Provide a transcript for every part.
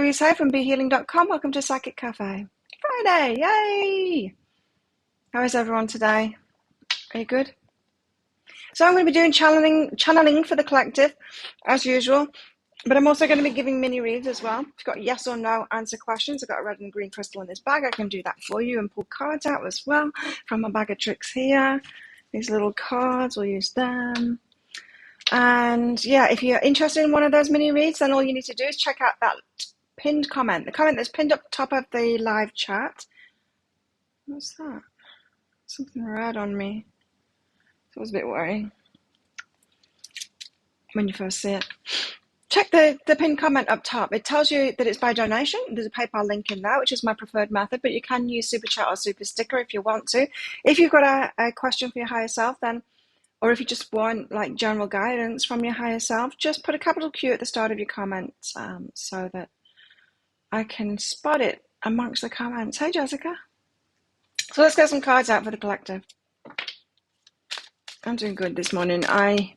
Louise here from BeHealing.com. Welcome to Psychic Cafe. Friday, yay! How is everyone today? Are you good? So I'm going to be doing channeling for the collective, as usual. But I'm also going to be giving mini reads as well. If you've got yes or no answer questions, I've got a red and green crystal in this bag. I can do that for you and pull cards out as well from my bag of tricks here. These little cards, we'll use them. And yeah, if you're interested in one of those mini reads, then all you need to do is check out that pinned comment. The comment that's pinned up top of the live chat. What's that? Something red on me. It was a bit worrying when you first see it. Check the pinned comment up top. It tells you that it's by donation. There's a PayPal link in there, which is my preferred method, but you can use Super Chat or Super Sticker if you want to. If you've got a question for your higher self, then, or if you just want like general guidance from your higher self, just put a capital Q at the start of your comments so that I can spot it amongst the comments. Hey, Jessica. So let's get some cards out for the collective. I'm doing good this morning. I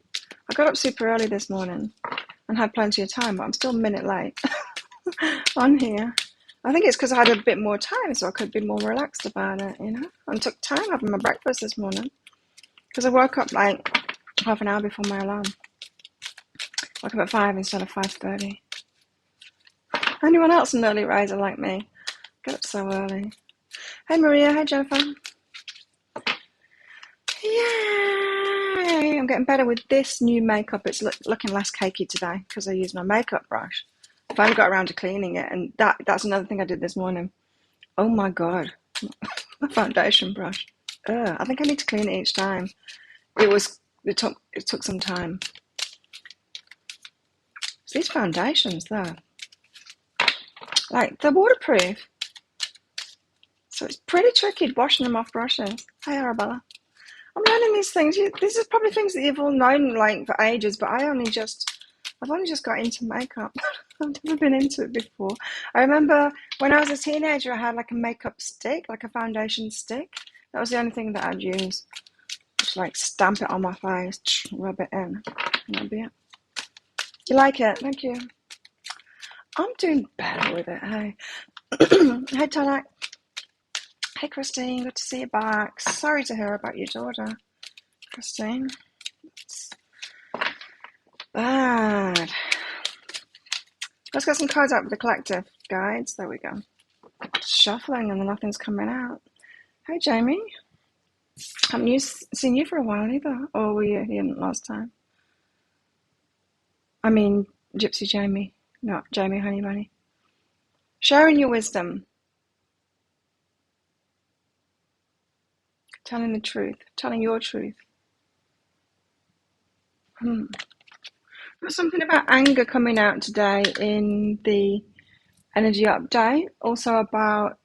got up super early this morning and had plenty of time, but I'm still a minute late on here. I think it's because I had a bit more time, so I could be more relaxed about it, you know, and took time having my breakfast this morning because I woke up like half an hour before my alarm. Woke up at 5 instead of 5:30. Anyone else an early riser like me? Get up so early. Hey Maria, hey Jennifer. Yay! I'm getting better with this new makeup. It's looking less cakey today because I used my makeup brush. I finally got around to cleaning it, and that's another thing I did this morning. Oh my god, my foundation brush. I think I need to clean it each time. It took some time. So these foundations though, like they're waterproof. So it's pretty tricky washing them off brushes. Hey Arabella. I'm learning these things. These are probably things that you've all known like for ages, but I've only just got into makeup. I've never been into it before. I remember when I was a teenager, I had like a makeup stick, like a foundation stick. That was the only thing that I'd use. Just like stamp it on my face, rub it in, and that'd be it. You like it? Thank you. I'm doing better with it. Hey, hey Tanak. Hey Christine, good to see you back. Sorry to hear about your daughter, Christine. It's bad. Let's get some cards out with the collective guides. There we go. Shuffling and nothing's coming out. Hey Jamie. Haven't seen you for a while either. Or were you here last time? I mean Gypsy Jamie, not Jamie Honey Bunny. Sharing your wisdom. Telling the truth, telling your truth. There's something about anger coming out today in the energy update. Also about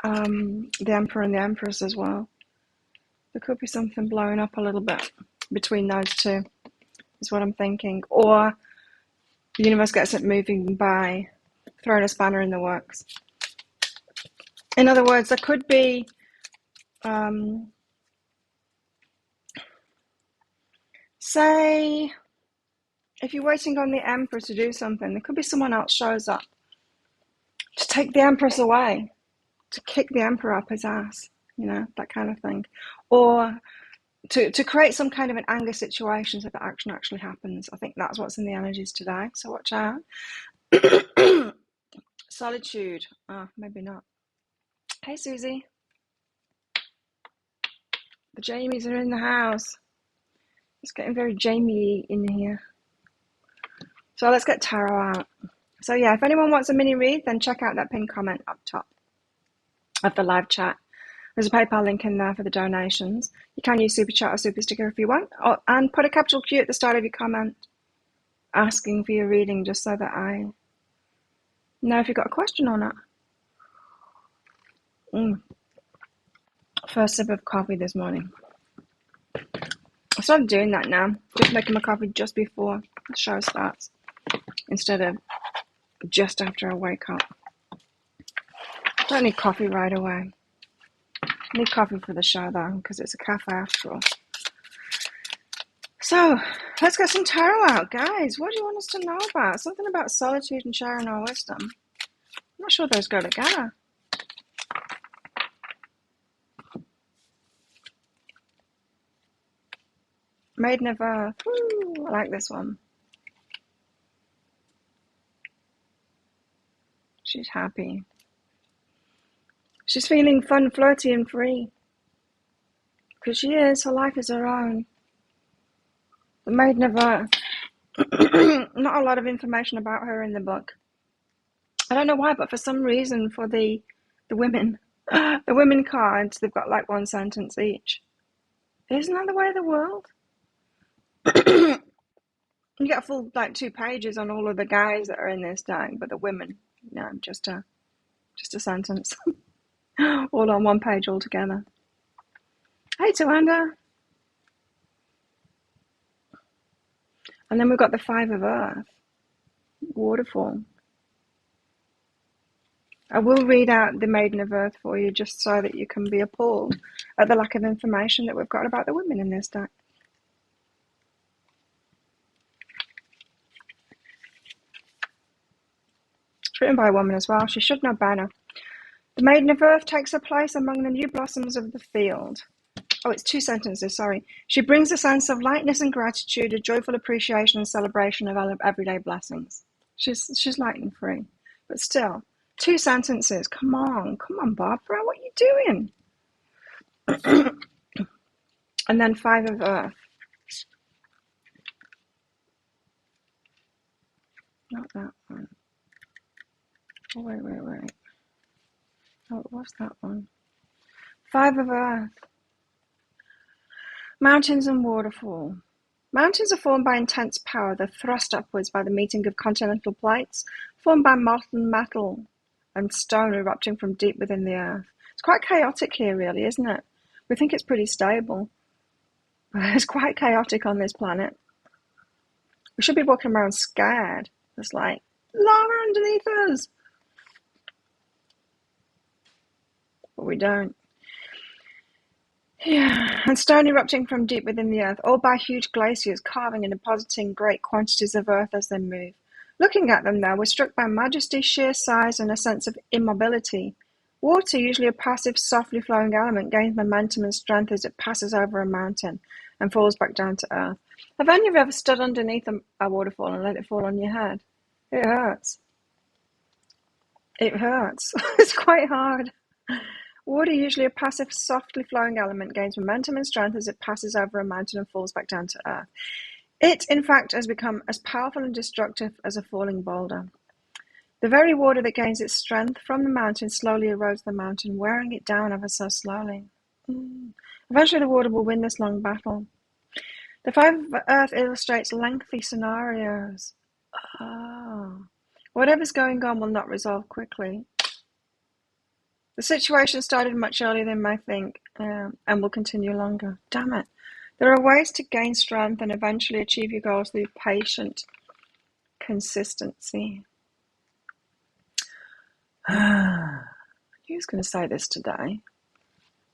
the Emperor and the Empress as well. There could be something blowing up a little bit between those two, is what I'm thinking. Or the universe gets it moving by throwing a spanner in the works. In other words, there could be say, if you're waiting on the Emperor to do something, there could be someone else shows up to take the Empress away, to kick the Emperor up his ass, you know, that kind of thing. Or to create some kind of an anger situation so that action actually happens. I think that's what's in the energies today, so watch out. Solitude. Oh, maybe not. Hey, Susie. The Jamies are in the house. It's getting very Jamie in here. So let's get tarot out. So yeah, if anyone wants a mini read, then check out that pinned comment up top of the live chat. There's a PayPal link in there for the donations. You can use Super Chat or Super Sticker if you want. And put a capital Q at the start of your comment asking for your reading, just so that I know if you've got a question or not. First sip of coffee this morning. I started doing that now. Just making my coffee just before the show starts, instead of just after I wake up. Don't need coffee right away. I need coffee for the show though, because it's a cafe after all. So, let's get some tarot out, guys. What do you want us to know about? Something about solitude and sharing our wisdom. not sure those go together. Maiden of Earth. Ooh, I like this one. She's happy. She's feeling fun, flirty, and free. Because she is. Her life is her own. The Maiden of Earth. Not a lot of information about her in the book. I don't know why, but for some reason, for the women, the women cards, they've got like one sentence each. Isn't that the way of the world? You get a full like 2 pages on all of the guys that are in this deck, but the women, no, just a sentence, all on 1 page altogether. Hey, Tawanda. And then we've got the 5 of Earth, Waterfall. I will read out the Maiden of Earth for you just so that you can be appalled at the lack of information that we've got about the women in this deck. It's written by a woman as well. She should know better. The Maiden of Earth takes her place among the new blossoms of the field. Oh, it's 2 sentences, sorry. She brings a sense of lightness and gratitude, a joyful appreciation and celebration of everyday blessings. She's light and free. But still, 2 sentences. Come on, Barbara, what are you doing? And then 5 of Earth. Not that one. Oh, wait. Oh, what's that one? 5 of Earth. Mountains and waterfall. Mountains are formed by intense power. They're thrust upwards by the meeting of continental plates, formed by molten metal and stone erupting from deep within the earth. It's quite chaotic here, really, isn't it? We think it's pretty stable. It's quite chaotic on this planet. We should be walking around scared. It's like, lava underneath us! But we don't. Yeah, and stone erupting from deep within the earth, all by huge glaciers carving and depositing great quantities of earth as they move. Looking at them, though, we're struck by majesty, sheer size, and a sense of immobility. Water, usually a passive, softly flowing element, gains momentum and strength as it passes over a mountain and falls back down to earth. Have any of you ever stood underneath a waterfall and let it fall on your head? It hurts. It hurts. It's quite hard. Water, usually a passive, softly flowing element, gains momentum and strength as it passes over a mountain and falls back down to earth. It, in fact, has become as powerful and destructive as a falling boulder. The very water that gains its strength from the mountain slowly erodes the mountain, wearing it down ever so slowly. Eventually the water will win this long battle. The 5 of Earth illustrates lengthy scenarios. Whatever's going on will not resolve quickly. The situation started much earlier than I think, and will continue longer. Damn it. There are ways to gain strength and eventually achieve your goals through patient consistency. Who's going to say this today?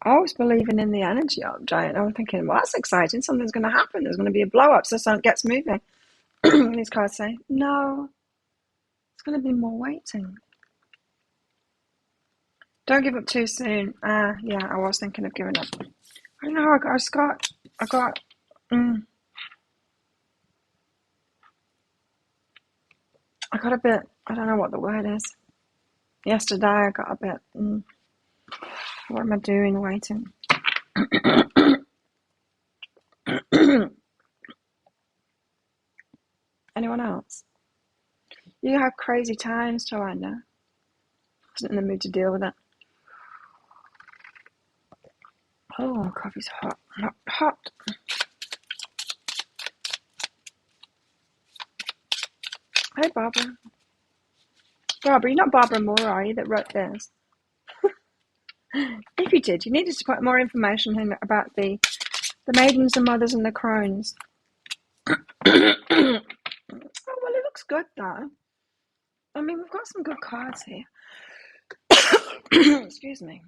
I was believing in the energy update. I was thinking, well, that's exciting. Something's going to happen. There's going to be a blow-up, so something gets moving. And these cards say, no, it's going to be more waiting. Don't give up too soon. Yeah, I was thinking of giving up. I don't know, I got a bit, I don't know what the word is. Yesterday I got a bit, what am I doing waiting? Anyone else? You have crazy times, Joanna. I wasn't in the mood to deal with it. Oh, coffee's hot. Hot. Hey, Barbara. Barbara, you're not Barbara Moore, are you, that wrote this? If you did, you needed to put more information in about the maidens, the mothers, and the crones. Oh, well, it looks good, though. I mean, we've got some good cards here. Excuse me.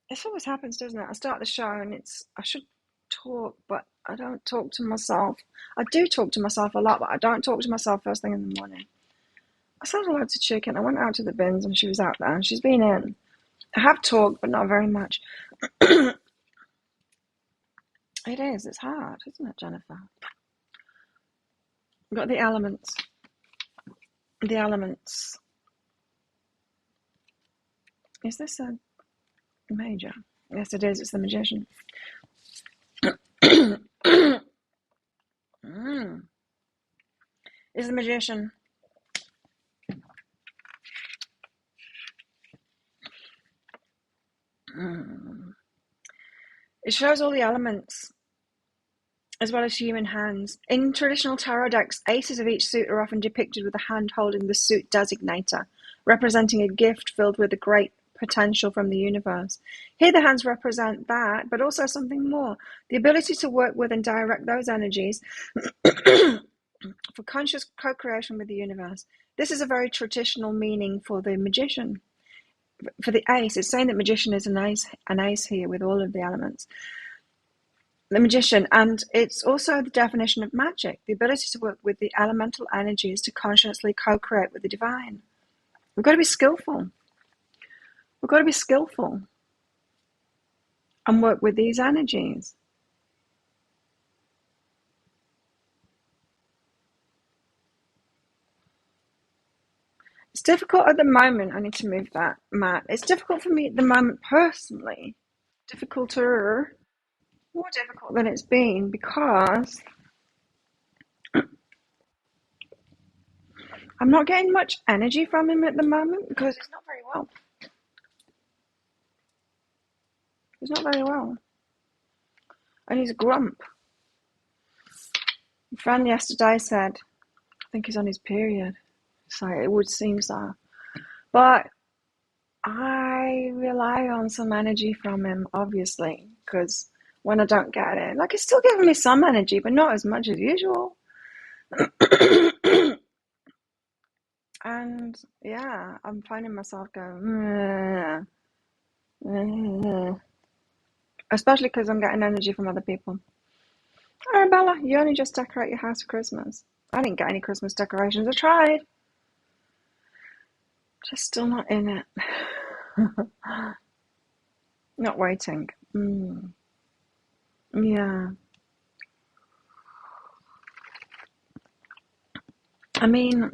This always happens, doesn't it? I start the show and I should talk, but I don't talk to myself. I do talk to myself a lot, but I don't talk to myself first thing in the morning. I sold loads of chicken. I went out to the bins and she was out there and she's been in. I have talked, but not very much. It is. It's hard, isn't it, Jennifer? We've got the elements. The elements. Is this a major? Yes, it is. It's the magician. Is the magician. It shows all the elements as well as human hands. In traditional tarot decks, aces of each suit are often depicted with a hand holding the suit designator, representing a gift filled with a great potential from the universe. Here the hands represent that, but also something more. The ability to work with and direct those energies for conscious co-creation with the universe. This is a very traditional meaning for the magician. For the ace, it's saying that magician is an ace here with all of the elements. The magician, and it's also the definition of magic, the ability to work with the elemental energies to consciously co-create with the divine. We've got to be skillful. We've got to be skillful and work with these energies. It's difficult at the moment. I need to move that, Matt. It's difficult for me at the moment personally. Difficulter. More difficult than it's been because I'm not getting much energy from him at the moment because he's not very well. He's not very well. And he's a grump. A friend yesterday said, I think he's on his period. So it would seem so. But I rely on some energy from him, obviously, because when I don't get it, like, he's still giving me some energy, but not as much as usual. And yeah, I'm finding myself going, especially because I'm getting energy from other people. Arabella, you only just decorate your house for Christmas. I didn't get any Christmas decorations. I tried. Just still not in it. Not waiting. Yeah. I mean,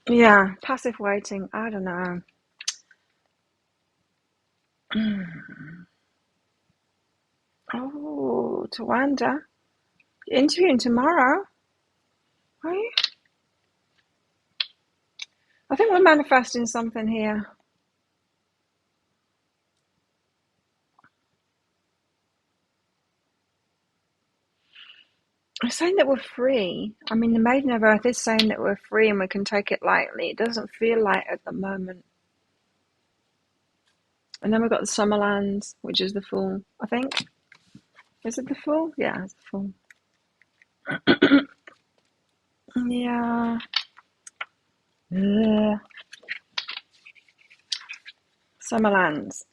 yeah, passive waiting. I don't know. Oh, Tawanda. You're interviewing tomorrow, are you? I think we're manifesting something here. I'm saying that we're free. I mean, the Maiden of Earth is saying that we're free and we can take it lightly. It doesn't feel light at the moment. And then we've got the Summerlands, which is the Fool, I think. Is it the Fool? Yeah, it's the Fool. Yeah. Ugh. Summerlands.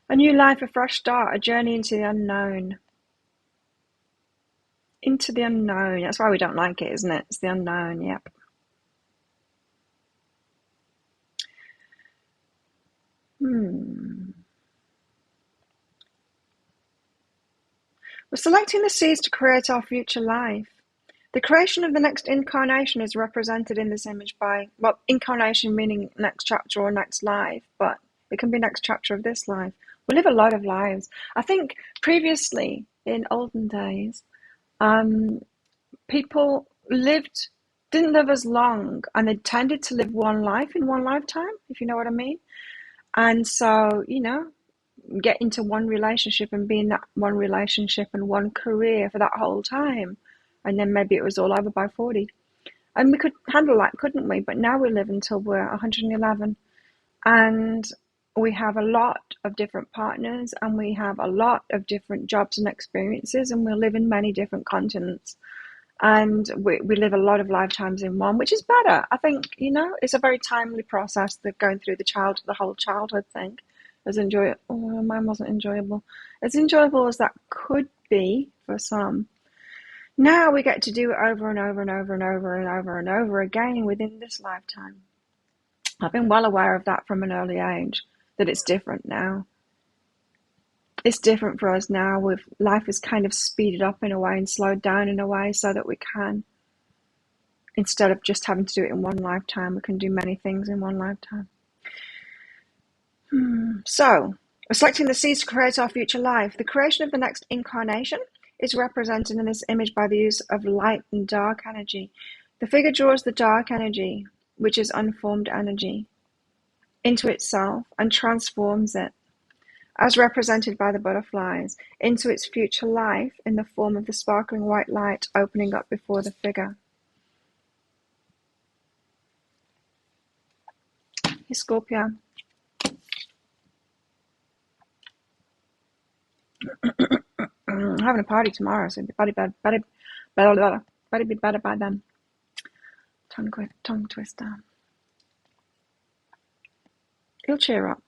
A new life, a fresh start, a journey into the unknown. Into the unknown. That's why we don't like it, isn't it? It's the unknown, yep. We're selecting the seeds to create our future life. The creation of the next incarnation is represented in this image by, well, incarnation meaning next chapter or next life, but it can be next chapter of this life. We live a lot of lives. I think previously, in olden days, people didn't live as long, and they tended to live one life in one lifetime, if you know what I mean. And so, get into one relationship and be in that one relationship and one career for that whole time. And then maybe it was all over by 40. And we could handle that, couldn't we? But now we live until we're 111. And we have a lot of different partners and we have a lot of different jobs and experiences, and we live in many different continents. And we live a lot of lifetimes in one, which is better. I think, it's a very timely process, the going through the whole childhood thing. as enjoyable. Oh, mine wasn't enjoyable. As enjoyable as that could be for some. Now we get to do it over and over and over and over and over and over again within this lifetime. I've been well aware of that from an early age, that it's different now. It's different for us now. Life is kind of speeded up in a way and slowed down in a way so that we can, instead of just having to do it in one lifetime, we can do many things in one lifetime. So, selecting the seeds to create our future life. The creation of the next incarnation is represented in this image by the use of light and dark energy. The figure draws the dark energy, which is unformed energy, into itself and transforms it, as represented by the butterflies, into its future life in the form of the sparkling white light opening up before the figure. Hey, Scorpio. I'm having a party tomorrow, so better be better by then. Tongue twister. He'll cheer up.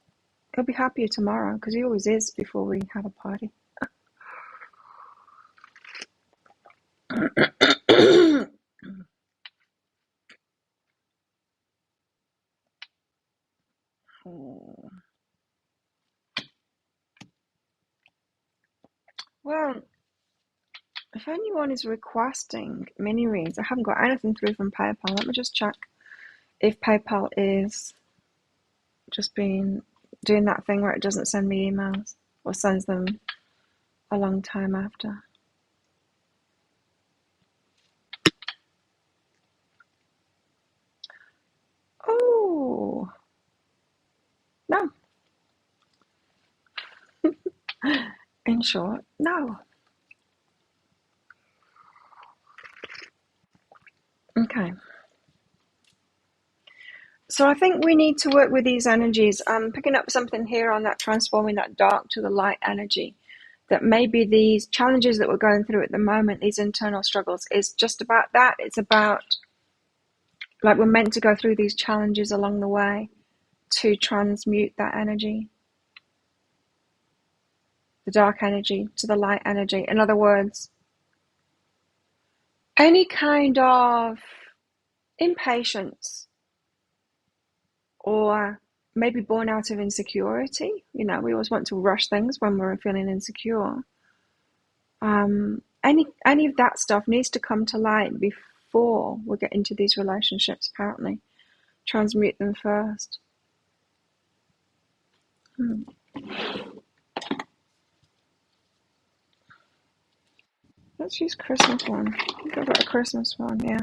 He'll be happier tomorrow, because he always is before we have a party. Oh. Well, if anyone is requesting mini reads, I haven't got anything through from PayPal. Let me just check if PayPal is just been doing that thing where it doesn't send me emails or sends them a long time after. Oh, no. In short, no. Okay. So I think we need to work with these energies. I'm picking up something here on that transforming that dark to the light energy. That maybe these challenges that we're going through at the moment, these internal struggles, is just about that. It's about, like, we're meant to go through these challenges along the way to transmute that energy. The dark energy to the light energy. In other words, any kind of impatience or maybe born out of insecurity. You know, we always want to rush things when we're feeling insecure. Any of that stuff needs to come to light before we get into these relationships, apparently. Transmute them first. Let's use Christmas one. I think I've got a Christmas one, yeah.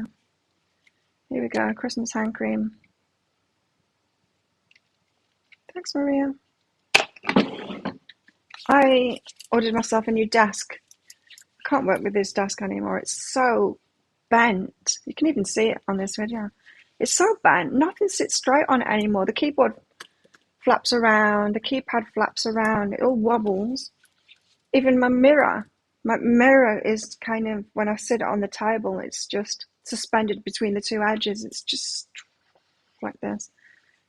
Here we go, Christmas hand cream. Thanks, Maria. I ordered myself a new desk. I can't work with this desk anymore. It's so bent. You can even see it on this video. It's so bent. Nothing sits straight on it anymore. The keyboard flaps around. The keypad flaps around. It all wobbles. Even my mirror is kind of, when I sit on the table, it's just suspended between the two edges. It's just like this.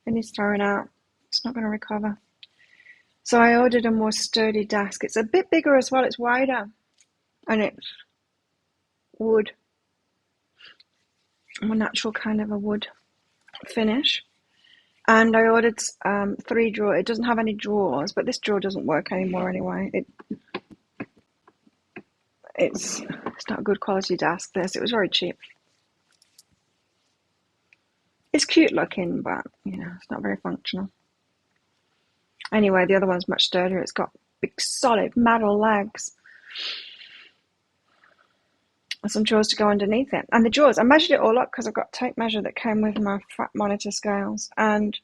And it's thrown out. It's not going to recover. So I ordered a more sturdy desk. It's a bit bigger as well. It's wider. And it's wood. A natural kind of a wood finish. And I ordered 3 drawers. It doesn't have any drawers, but this drawer doesn't work anymore anyway. It's not a good quality desk, this. It was very cheap. It's cute looking, but, you know, it's not very functional. Anyway, the other one's much sturdier. It's got big, solid metal legs. And some drawers to go underneath it. And the drawers, I measured it all up because I've got a tape measure that came with my fat monitor scales. And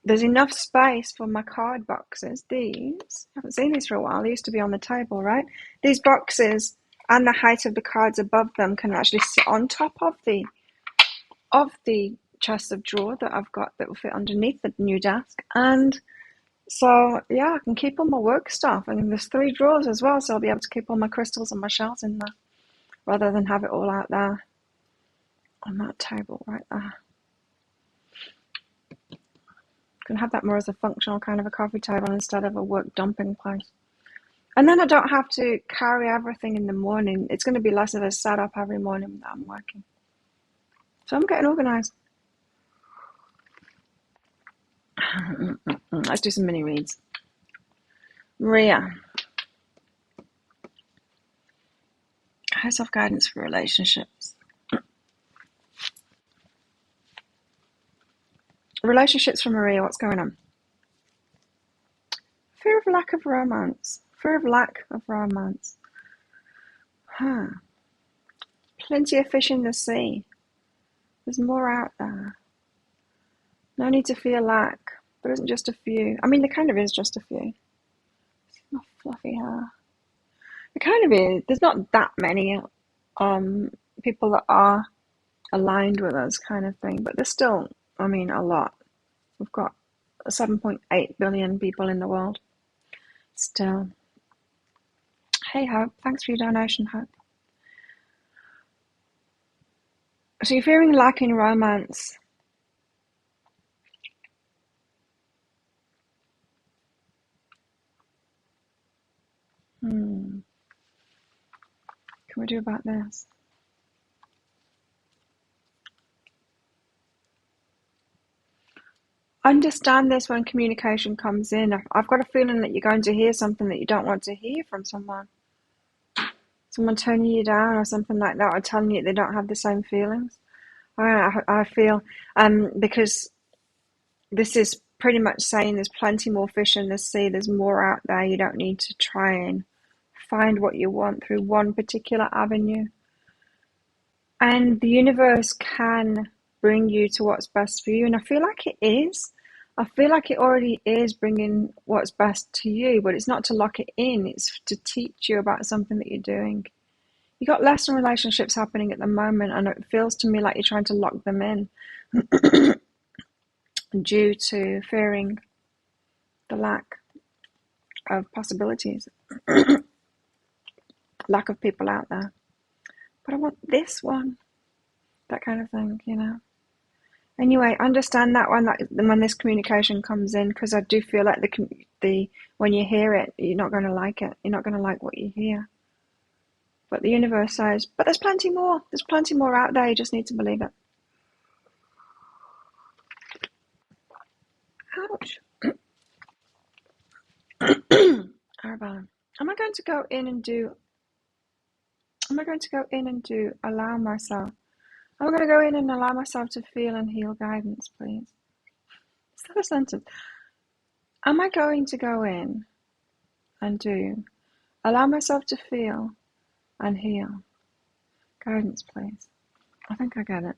there's enough space for my card boxes. These, I haven't seen these for a while. They used to be on the table, right? These boxes and the height of the cards above them can actually sit on top of the chest of drawer that I've got that will fit underneath the new desk. And so, yeah, I can keep all my work stuff. And there's 3 drawers as well, so I'll be able to keep all my crystals and my shells in there, rather than have it all out there on that table right there. Can have that more as a functional kind of a coffee table instead of a work dumping place. And then I don't have to carry everything in the morning. It's going to be less of a setup every morning that I'm working. So I'm getting organized. Let's do some mini reads. Maria. High self-guidance for relationships. Relationships for Maria, what's going on? Fear of lack of romance. Fear of lack of romance. Plenty of fish in the sea. There's more out there. No need to feel lack. There isn't just a few. I mean, there kind of is just a few. It's not fluffy hair. It kind of is. There's not that many people that are aligned with us kind of thing. But there's still, I mean, a lot. We've got 7.8 billion people in the world. Still. Hey, Hope. Thanks for your donation, Hope. So you're fearing lack in romance. Can we do about this? Understand this when communication comes in. I've got a feeling that you're going to hear something that you don't want to hear from someone. Someone turning you down or something like that, or telling you they don't have the same feelings. I feel, because this is pretty much saying there's plenty more fish in the sea, there's more out there, you don't need to try and find what you want through one particular avenue. And the universe can bring you to what's best for you, and I feel like it is. I feel like it already is bringing what's best to you, but it's not to lock it in, it's to teach you about something that you're doing. You got lesson relationships happening at the moment, and it feels to me like you're trying to lock them in due to fearing the lack of possibilities, lack of people out there. But I want this one, that kind of thing, you know. Anyway, understand that one, that when this communication comes in, because I do feel like the when you hear it, you're not going to like it. You're not going to like what you hear. But the universe says, but there's plenty more. There's plenty more out there. You just need to believe it. Ouch. Arabella. Am I going to go in and do allow myself? I'm going to go in and allow myself to feel and heal guidance, please. Is that a sentence? Am I going to go in and do allow myself to feel and heal guidance, please? I think I get it.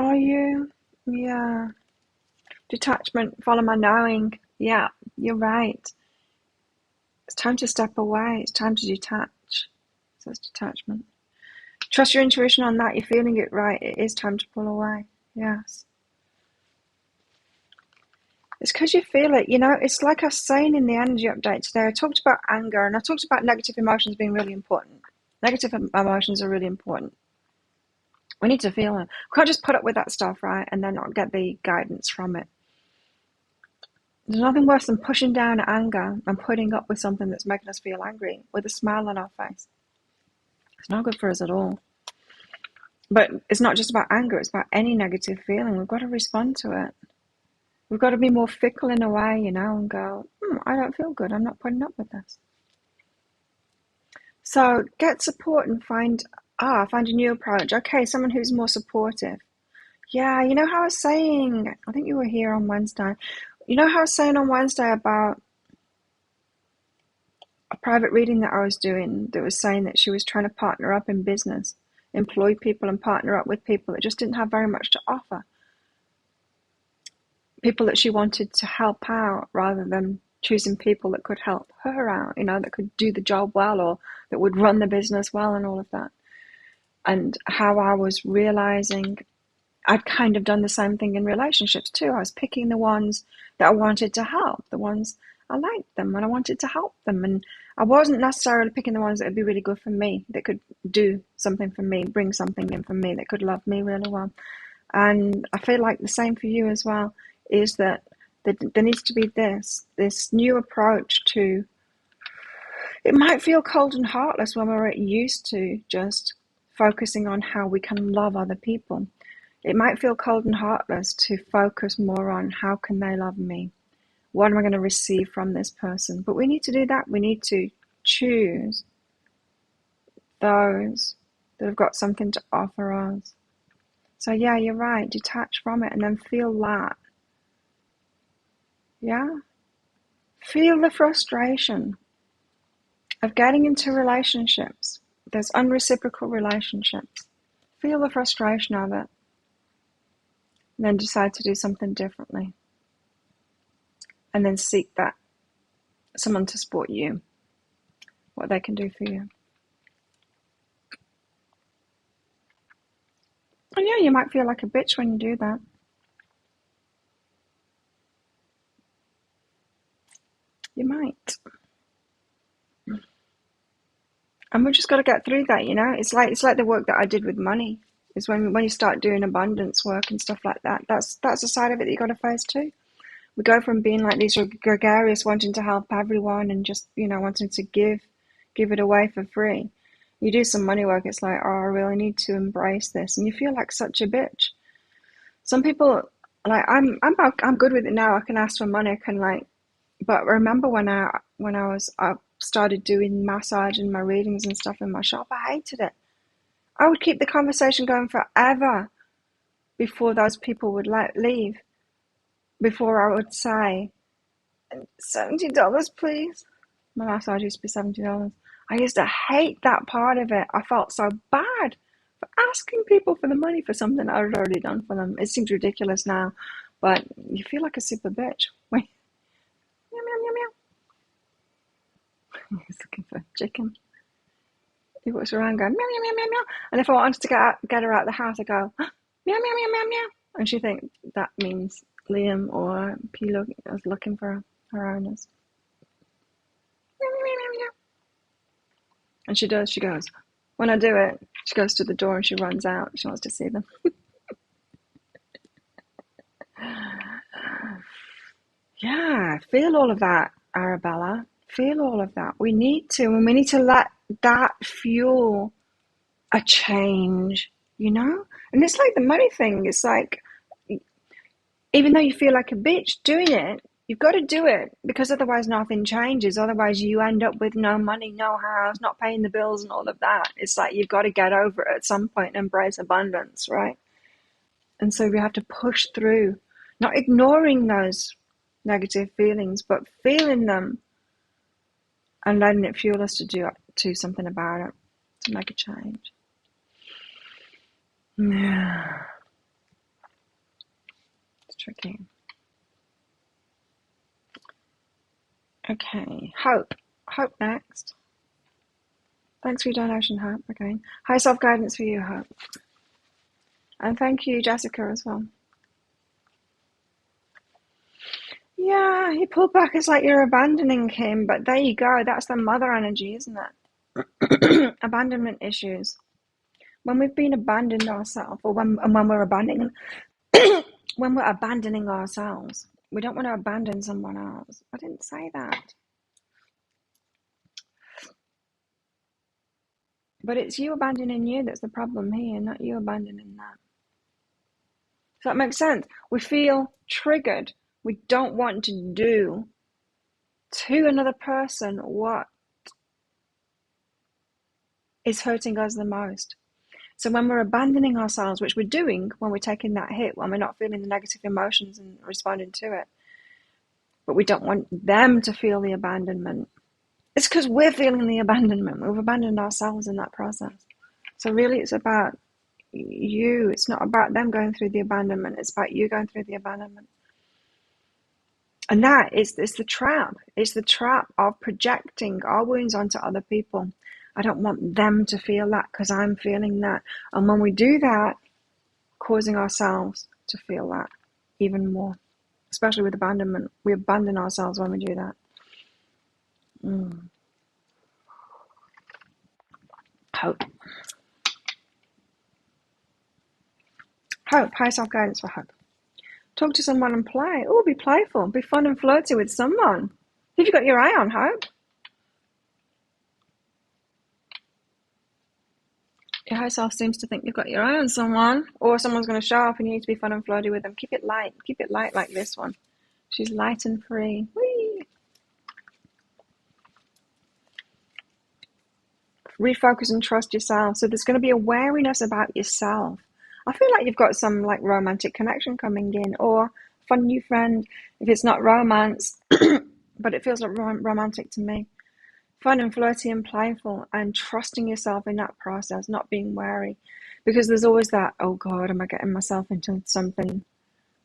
Are you? Yeah. Detachment, follow my knowing. Yeah, you're right. It's time to step away. It's time to detach. So it's detachment. Trust your intuition on that. You're feeling it right. It is time to pull away. Yes. It's because you feel it. You know, it's like I was saying in the energy update today. I talked about anger and I talked about negative emotions being really important. Negative emotions are really important. We need to feel them. We can't just put up with that stuff, right, and then not get the guidance from it. There's nothing worse than pushing down anger and putting up with something that's making us feel angry with a smile on our face. It's not good for us at all. But it's not just about anger, it's about any negative feeling. We've got to respond to it. We've got to be more fickle in a way, you know, and go, I don't feel good. I'm not putting up with this. So get support and find a new approach. Okay, someone who's more supportive. Yeah, you know how I was saying, I think you were here on Wednesday. You know how I was saying on Wednesday about a private reading that I was doing that was saying that she was trying to partner up in business, employ people and partner up with people that just didn't have very much to offer. People that she wanted to help out rather than choosing people that could help her out, you know, that could do the job well or that would run the business well and all of that. And how I was realizing I'd kind of done the same thing in relationships too. I was picking the ones that I wanted to help, the ones I liked them and I wanted to help them. And I wasn't necessarily picking the ones that would be really good for me, that could do something for me, bring something in for me, that could love me really well. And I feel like the same for you as well, is that there needs to be this new approach to, it might feel cold and heartless when we're used to just focusing on how we can love other people. It might feel cold and heartless to focus more on how can they love me? What am I going to receive from this person? But we need to do that. We need to choose those that have got something to offer us. So yeah, you're right. Detach from it and then feel that. Yeah? Feel the frustration of getting into relationships. There's unreciprocal relationships. Feel the frustration of it. And then decide to do something differently. And then seek that someone to support you, what they can do for you. And yeah, you might feel like a bitch when you do that. You might. And we just got to get through that, you know. It's like the work that I did with money. Is when you start doing abundance work and stuff like that. That's a side of it that you got to face too. We go from being like these gregarious, wanting to help everyone and just, you know, wanting to give it away for free. You do some money work, it's like, oh, I really need to embrace this, and you feel like such a bitch. Some people, like, I'm good with it now. I can ask for money. I can, like, but remember when I started doing massage and my readings and stuff in my shop, I hated it. I would keep the conversation going forever before those people would leave. Before I would say, $70, please. My massage used to be $70. I used to hate that part of it. I felt so bad for asking people for the money for something I had already done for them. It seems ridiculous now, but you feel like a super bitch. Wait, meow, meow, meow, meow. He's looking for chicken. He walks around going, meow, meow, meow, meow, meow. And if I wanted to get her out of the house, I go, meow, meow, meow, meow, meow. And she thinks that means Liam or Pilo is looking for her owners. Meow, meow, meow, meow, meow. And she does, she goes, when I do it, she goes to the door and she runs out. She wants to see them. Yeah, feel all of that, Arabella. Feel all of that. We need to, and we need to let that fuel a change, you know? And it's like the money thing. It's like, even though you feel like a bitch doing it, you've got to do it because otherwise nothing changes. Otherwise you end up with no money, no house, not paying the bills and all of that. It's like you've got to get over it at some point and embrace abundance, right? And so we have to push through, not ignoring those negative feelings, but feeling them and letting it fuel us to do something about it, to make a change. Yeah, it's tricky. Okay, Hope next. Thanks for your donation, Hope, again. High self-guidance for you, Hope. And thank you, Jessica, as well. Yeah, he pulled back. It's like you're abandoning him, but there you go. That's the mother energy, isn't it? Abandonment issues. When we've been abandoned ourselves, or when we're abandoning, when we're abandoning ourselves, we don't want to abandon someone else. I didn't say that. But it's you abandoning you that's the problem here, not you abandoning that. Does that make sense? We feel triggered. We don't want to do to another person what is hurting us the most. So when we're abandoning ourselves, which we're doing when we're taking that hit, when we're not feeling the negative emotions and responding to it, but we don't want them to feel the abandonment. It's because we're feeling the abandonment. We've abandoned ourselves in that process. So really it's about you. It's not about them going through the abandonment. It's about you going through the abandonment. And that is the trap. It's the trap of projecting our wounds onto other people. I don't want them to feel that because I'm feeling that. And when we do that, causing ourselves to feel that even more, especially with abandonment. We abandon ourselves when we do that. Hope. Hope, high self-guidance for hope. Talk to someone and play. Oh, be playful. Be fun and flirty with someone. Who have you got your eye on, Hope? Your high self seems to think you've got your eye on someone, or someone's going to show up and you need to be fun and flirty with them. Keep it light. Keep it light like this one. She's light and free. Whee! Refocus and trust yourself. So there's going to be a wariness about yourself. I feel like you've got some like romantic connection coming in, or fun new friend. If it's not romance, but it feels like romantic to me. Fun and flirty and playful, and trusting yourself in that process, not being wary. Because there's always that, oh God, am I getting myself into something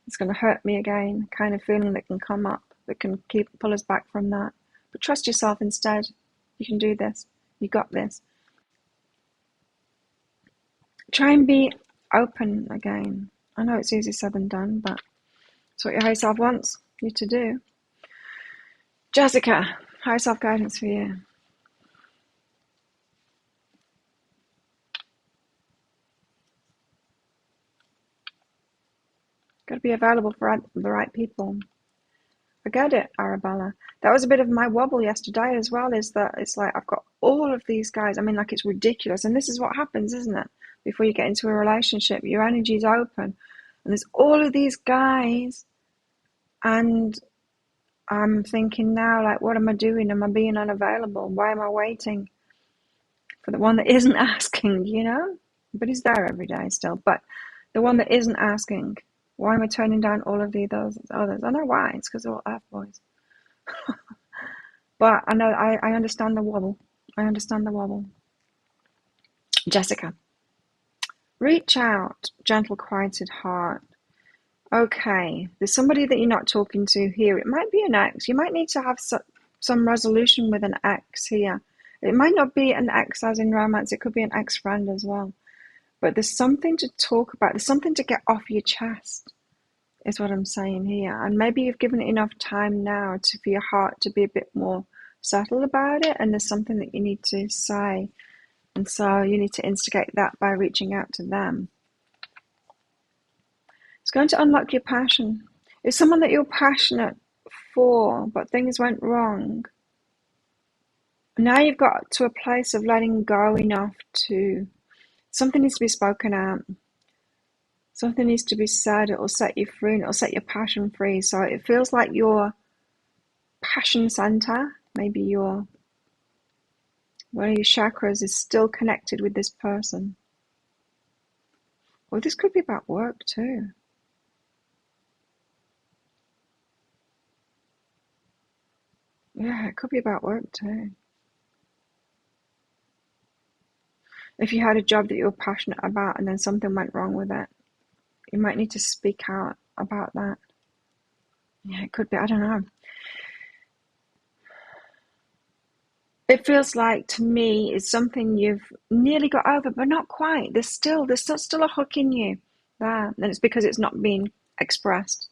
that's going to hurt me again, kind of feeling that can come up, that can pull us back from that. But trust yourself instead. You can do this. You got this. Try and be open again. I know it's easier said than done, but it's what your higher self wants you to do. Jessica, higher self guidance for you. Got to be available for the right people. I get it, Arabella. That was a bit of my wobble yesterday as well, is that it's like I've got all of these guys. I mean, like, it's ridiculous. And this is what happens, isn't it? Before you get into a relationship, your energy's open. And there's all of these guys. And I'm thinking now, like, what am I doing? Am I being unavailable? Why am I waiting for the one that isn't asking, you know? But he's there every day still. But the one that isn't asking, why am I turning down all of those others? I know why. It's because they're all F-boys. But I know, I understand the wobble. I understand the wobble. Jessica. Reach out, gentle, quieted heart. Okay, there's somebody that you're not talking to here. It might be an ex. You might need to have some resolution with an ex here. It might not be an ex as in romance. It could be an ex-friend as well. But there's something to talk about. There's something to get off your chest, is what I'm saying here. And maybe you've given it enough time now for your heart to be a bit more settled about it. And there's something that you need to say. And so you need to instigate that by reaching out to them. It's going to unlock your passion. It's someone that you're passionate for, but things went wrong. Now you've got to a place of letting go enough to... Something needs to be spoken out. Something needs to be said. It will set you free, and it will set your passion free. So it feels like your passion center, maybe one of your chakras, is still connected with this person. Well, this could be about work too. Yeah, it could be about work too. If you had a job that you were passionate about and then something went wrong with it, you might need to speak out about that. Yeah, it could be. I don't know. It feels like, to me, it's something you've nearly got over, but not quite. There's still a hook in you there, and it's because it's not being expressed.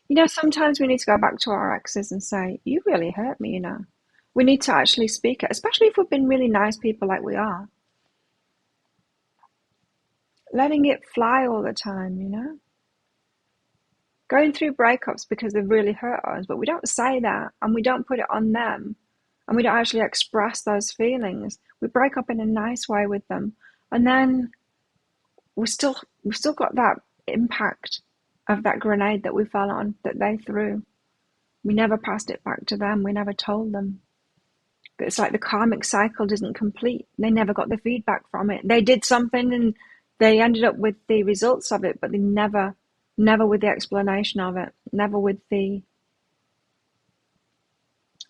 You know, sometimes we need to go back to our exes and say, you really hurt me, you know. We need to actually speak it, especially if we've been really nice people like we are. Letting it fly all the time, you know. Going through breakups because they've really hurt us, but we don't say that, and we don't put it on them, and we don't actually express those feelings. We break up in a nice way with them, and then we've still got that impact of that grenade that we fell on, that they threw. We never passed it back to them. We never told them. It's like the karmic cycle isn't complete. They never got the feedback from it. They did something and they ended up with the results of it, but they never with the explanation of it, never with the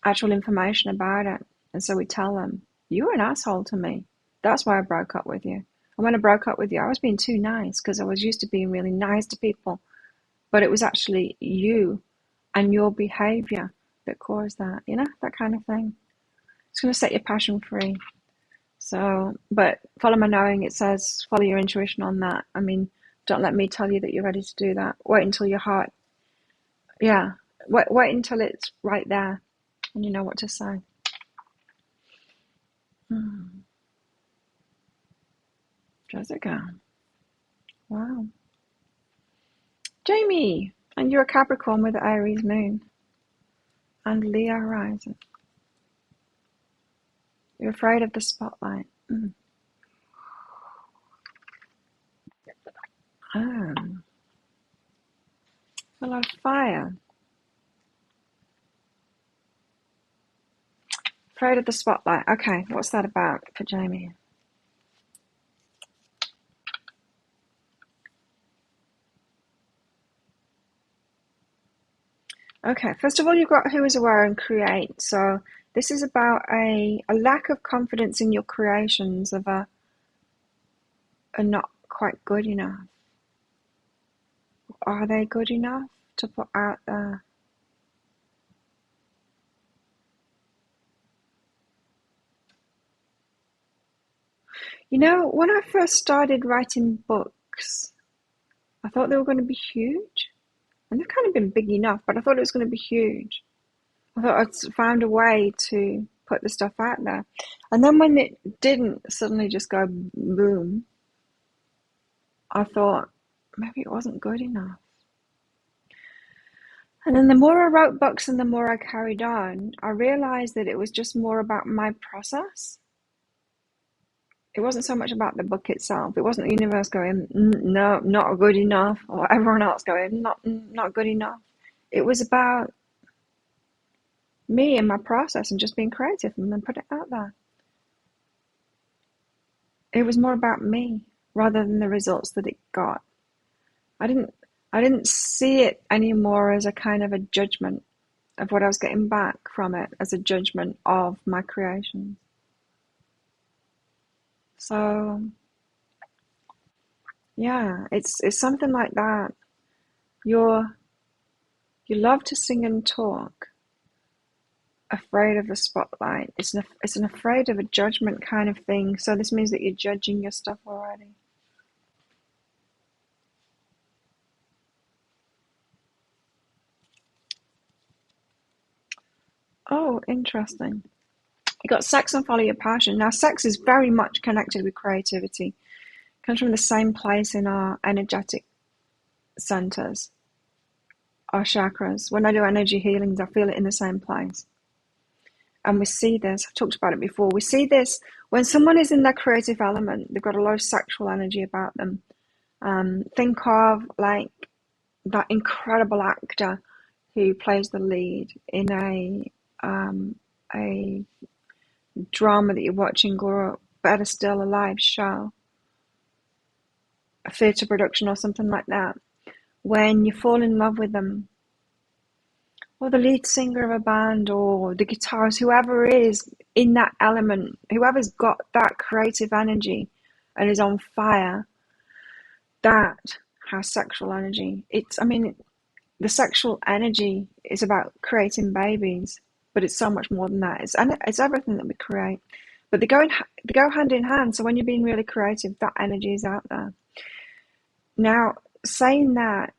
actual information about it. And so we tell them, you were an asshole to me. That's why I broke up with you. And when I broke up with you, I was being too nice because I was used to being really nice to people. But it was actually you and your behavior that caused that, you know, that kind of thing. It's going to set your passion free. So, but follow my knowing, it says follow your intuition on that. I mean, don't let me tell you that you're ready to do that. Wait until your heart, wait until it's right there and you know what to say. Jessica. Wow. Jamie, and you're a Capricorn with the Aries moon and Leo rising. You're afraid of the spotlight. Oh, a lot of fire. Afraid of the spotlight. Okay, what's that about for Jamie? Okay, first of all, you've got who is aware and create. So this is about a lack of confidence in your creations of a not quite good enough. Are they good enough to put out there? You know, when I first started writing books, I thought they were going to be huge. And they've kind of been big enough, but I thought it was going to be huge. I thought I'd found a way to put the stuff out there. And then when it didn't suddenly just go boom, I thought maybe it wasn't good enough. And then the more I wrote books and the more I carried on, I realized that it was just more about my process. It wasn't so much about the book itself. It wasn't the universe going, no, not good enough, or everyone else going, not good enough. It was about me and my process and just being creative and then put it out there. It was more about me rather than the results that it got. I didn't see it anymore as a kind of a judgment of what I was getting back from it, as a judgment of my creations. So yeah, it's something like that. You love to sing and talk, afraid of the spotlight. It's an afraid of a judgment kind of thing. So this means that you're judging your stuff already. Oh, interesting. You got sex and follow your passion. Now, sex is very much connected with creativity. It comes from the same place in our energetic centers, our chakras. When I do energy healings, I feel it in the same place. And we see this, I've talked about it before, we see this when someone is in their creative element, they've got a lot of sexual energy about them. Think of like that incredible actor who plays the lead in a drama that you're watching, or better still, a live show, a theatre production or something like that. When you fall in love with them, or the lead singer of a band, or the guitarist, whoever is in that element, whoever's got that creative energy and is on fire, that has sexual energy. The sexual energy is about creating babies, but it's so much more than that. It's everything that we create. But they go hand in hand. So when you're being really creative, that energy is out there. Now, saying that,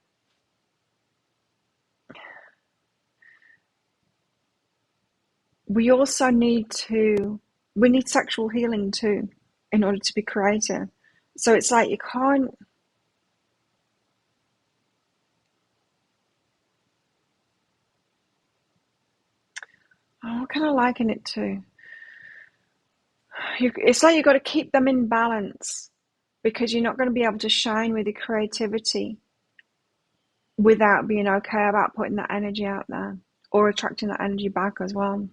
we also need sexual healing too in order to be creative. So it's like you can't. Oh, what can I liken it to? It's like you've got to keep them in balance, because you're not going to be able to shine with your creativity without being okay about putting that energy out there or attracting that energy back as well.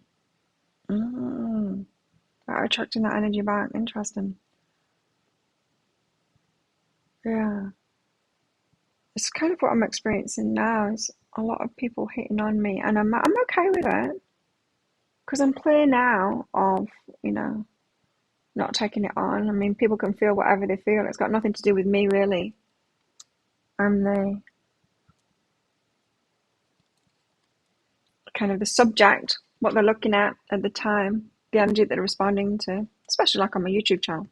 Attracting that energy back. Interesting. Yeah. It's kind of what I'm experiencing now. Is a lot of people hitting on me, and I'm okay with it, because I'm clear now of, not taking it on. I mean, people can feel whatever they feel. It's got nothing to do with me, really. I'm the kind of the subject, what they're looking at the time, the energy that they're responding to, especially like on my YouTube channel.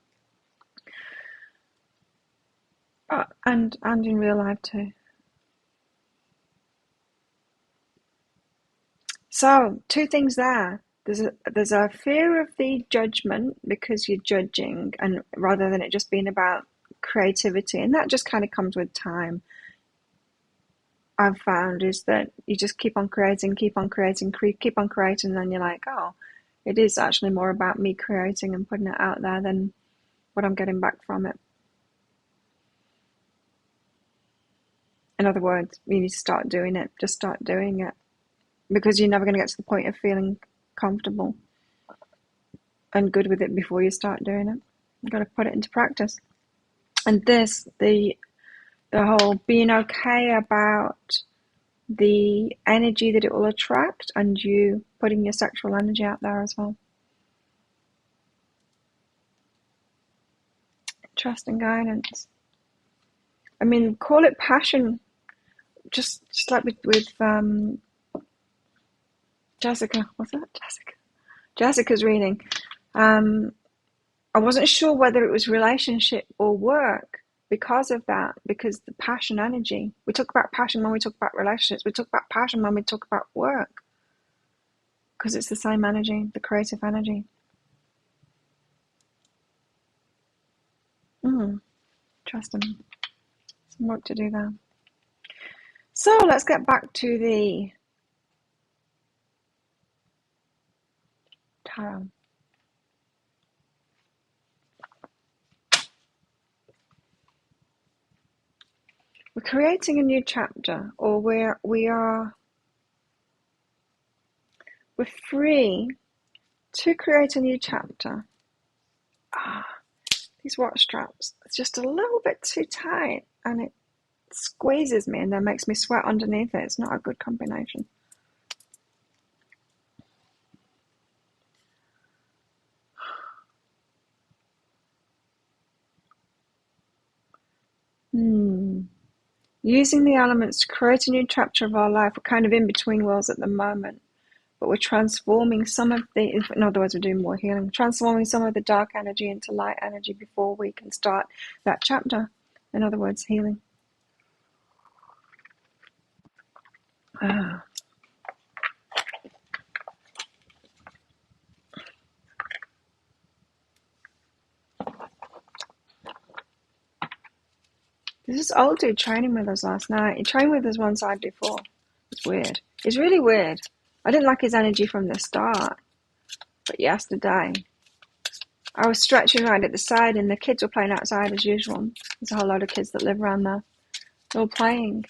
And in real life too. So, two things there. There's a fear of the judgment because you're judging, and rather than it just being about creativity, and that just kind of comes with time. I've found is that you just keep on creating, keep on creating, and then you're like, oh, it is actually more about me creating and putting it out there than what I'm getting back from it. In other words, you need to start doing it. Just start doing it, because you're never going to get to the point of feeling comfortable and good with it before you start doing it. You've got to put it into practice. And this, the whole being okay about the energy that it will attract, and you putting your sexual energy out there as well. Trust and guidance. I mean, call it passion, just like with Jessica. Was that Jessica? Jessica's reading. I wasn't sure whether it was relationship or work because of that, because the passion energy. We talk about passion when we talk about relationships. We talk about passion when we talk about work, because it's the same energy, the creative energy. Trust them. Some work to do there. So let's get back to the tarot. We're creating a new chapter, or we're free to create a new chapter. These watch straps, it's just a little bit too tight, and it squeezes me and then makes me sweat underneath it. It's not a good combination. Using the elements to create a new chapter of our life. We're kind of in between worlds at the moment, but we're transforming some of the, in other words, we're doing more healing, transforming some of the dark energy into light energy before we can start that chapter. In other words, healing. There's this old dude training with us last night. He trained with us one side before. It's weird. It's really weird. I didn't like his energy from the start. But yesterday, I was stretching right at the side and the kids were playing outside as usual. There's a whole load of kids that live around there. They're all playing.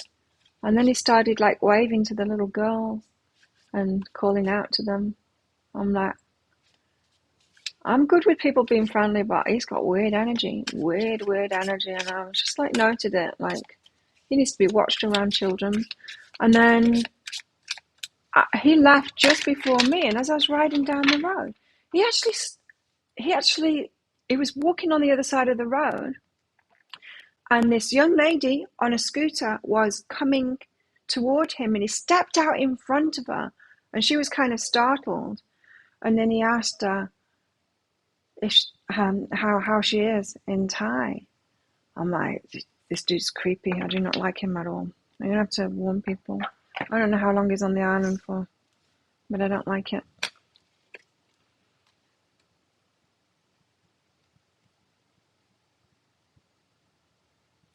And then he started like waving to the little girls and calling out to them. I'm like, I'm good with people being friendly, but he's got weird energy. Weird energy. And I was just like noted it. Like, he needs to be watched around children. And then he left just before me. And as I was riding down the road, he was walking on the other side of the road. And this young lady on a scooter was coming toward him, and he stepped out in front of her, and she was kind of startled. And then he asked her if how she is in Thai. I'm like, this dude's creepy. I do not like him at all. I'm gonna have to warn people. I don't know how long he's on the island for, but I don't like it.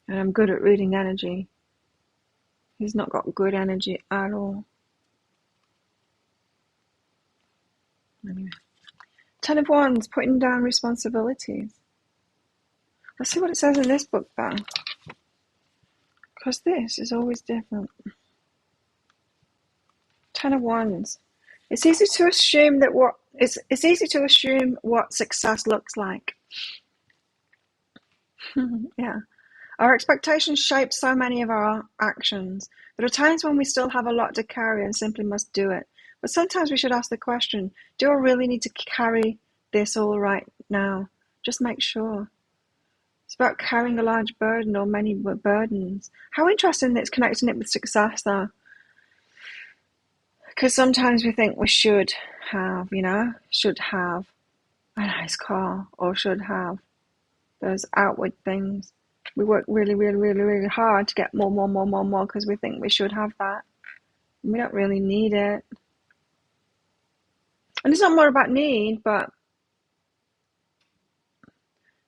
And I'm good at reading energy. He's not got good energy at all. Anyway. 10 of Wands, putting down responsibilities. Let's see what it says in this book, though. Because this is always different. 10 of Wands. It's easy to assume that it's easy to assume what success looks like. Yeah. Our expectations shape so many of our actions. There are times when we still have a lot to carry and simply must do it. But sometimes we should ask the question, do I really need to carry this all right now? Just make sure. It's about carrying a large burden or many burdens. How interesting that it's connecting it with success, though. Because sometimes we think we should have a nice car, or should have those outward things. We work really, really, really, really hard to get more because we think we should have that. And we don't really need it. And it's not more about need, but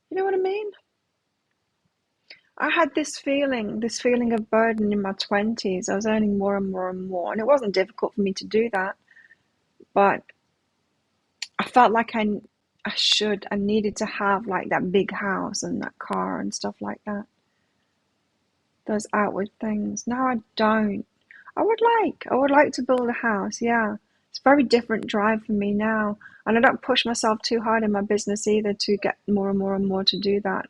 you know what I mean? I had this feeling of burden in my 20s. I was earning more and more and more, and it wasn't difficult for me to do that, but I felt like I needed to have like that big house and that car and stuff like that. Those outward things. Now I don't. I would like to build a house, yeah. It's a very different drive for me now. And I don't push myself too hard in my business either to get more and more and more to do that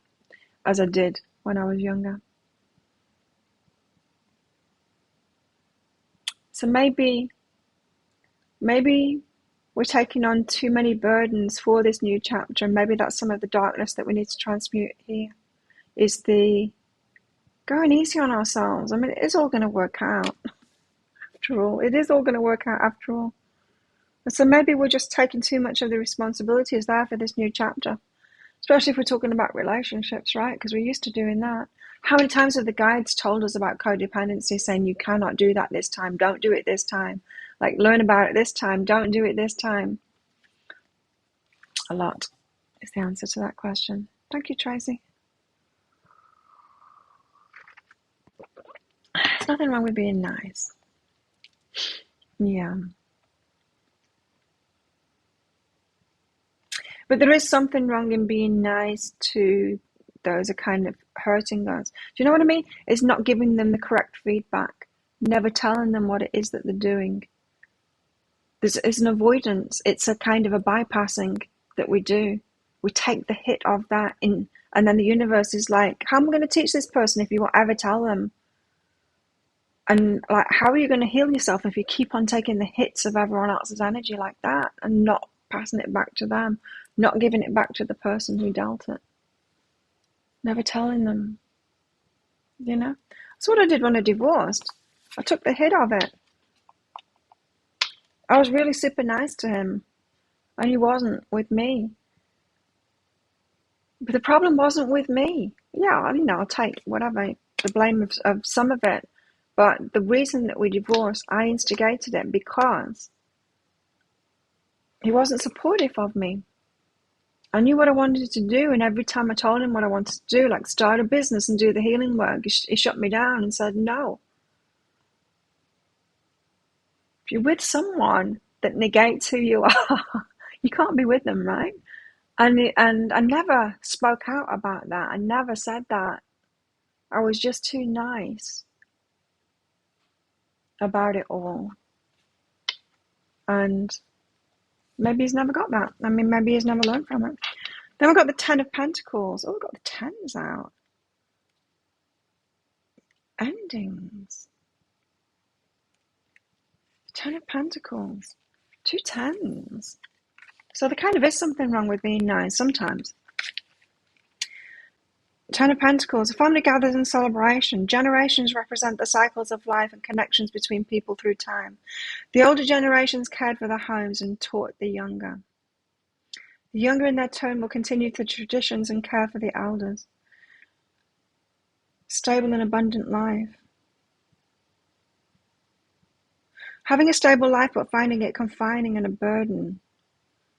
as I did when I was younger. So maybe we're taking on too many burdens for this new chapter, and maybe that's some of the darkness that we need to transmute here, is the going easy on ourselves. I mean, it's all going to work out after all. It is all going to work out after all. And so maybe we're just taking too much of the responsibilities there for this new chapter, especially if we're talking about relationships, right? Because we're used to doing that. How many times have the guides told us about codependency, saying you cannot do that this time, don't do it this time, like learn about it this time, don't do it this time? A lot is the answer to that question. Thank you, Tracy. There's nothing wrong with being nice. Yeah. But there is something wrong in being nice to those who are kind of hurting us. Do you know what I mean? It's not giving them the correct feedback, never telling them what it is that they're doing. It's an avoidance. It's a kind of a bypassing that we do. We take the hit of that in, and then the universe is like, how am I going to teach this person if you won't ever tell them? And like, how are you going to heal yourself if you keep on taking the hits of everyone else's energy like that and not passing it back to them, not giving it back to the person who dealt it, never telling them, you know? That's what I did when I divorced. I took the hit of it. I was really super nice to him, and he wasn't with me. But the problem wasn't with me. Yeah, you know, I'll take whatever, the blame of some of it. But the reason that we divorced, I instigated it because he wasn't supportive of me. I knew what I wanted to do, and every time I told him what I wanted to do, like start a business and do the healing work, he shut me down and said, no. If you're with someone that negates who you are, you can't be with them, right? And I never spoke out about that. I never said that. I was just too nice about it all. And maybe he's never got that. I mean, maybe he's never learned from it. Then we've got the Ten of Pentacles. Oh, we've got the tens out. Endings. Ten of Pentacles. Two tens. So there kind of is something wrong with being nice sometimes. Ten of Pentacles. A family gathers in celebration. Generations represent the cycles of life and connections between people through time. The older generations cared for their homes and taught the younger. The younger in their turn will continue the traditions and care for the elders. Stable and abundant life. Having a stable life but finding it confining and a burden.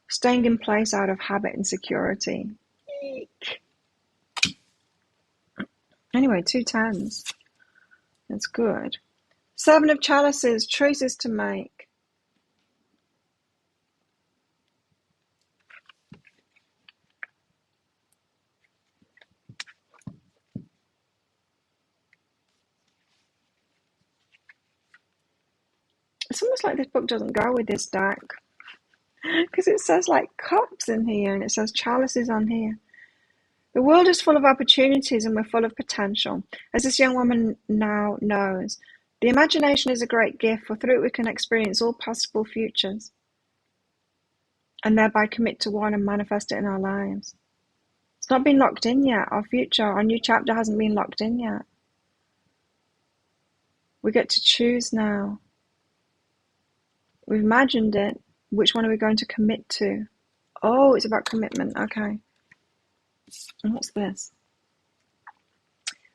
Staying in place out of habit and security. Eek. Anyway, two tens. That's good. Seven of Chalices, choices to make. It's almost like this book doesn't go with this deck. Because it says like cups in here and it says chalices on here. The world is full of opportunities and we're full of potential. As this young woman now knows, the imagination is a great gift, for through it we can experience all possible futures and thereby commit to one and manifest it in our lives. It's not been locked in yet. Our future, our new chapter hasn't been locked in yet. We get to choose now. We've imagined it. Which one are we going to commit to? Oh, it's about commitment. Okay. And what's this?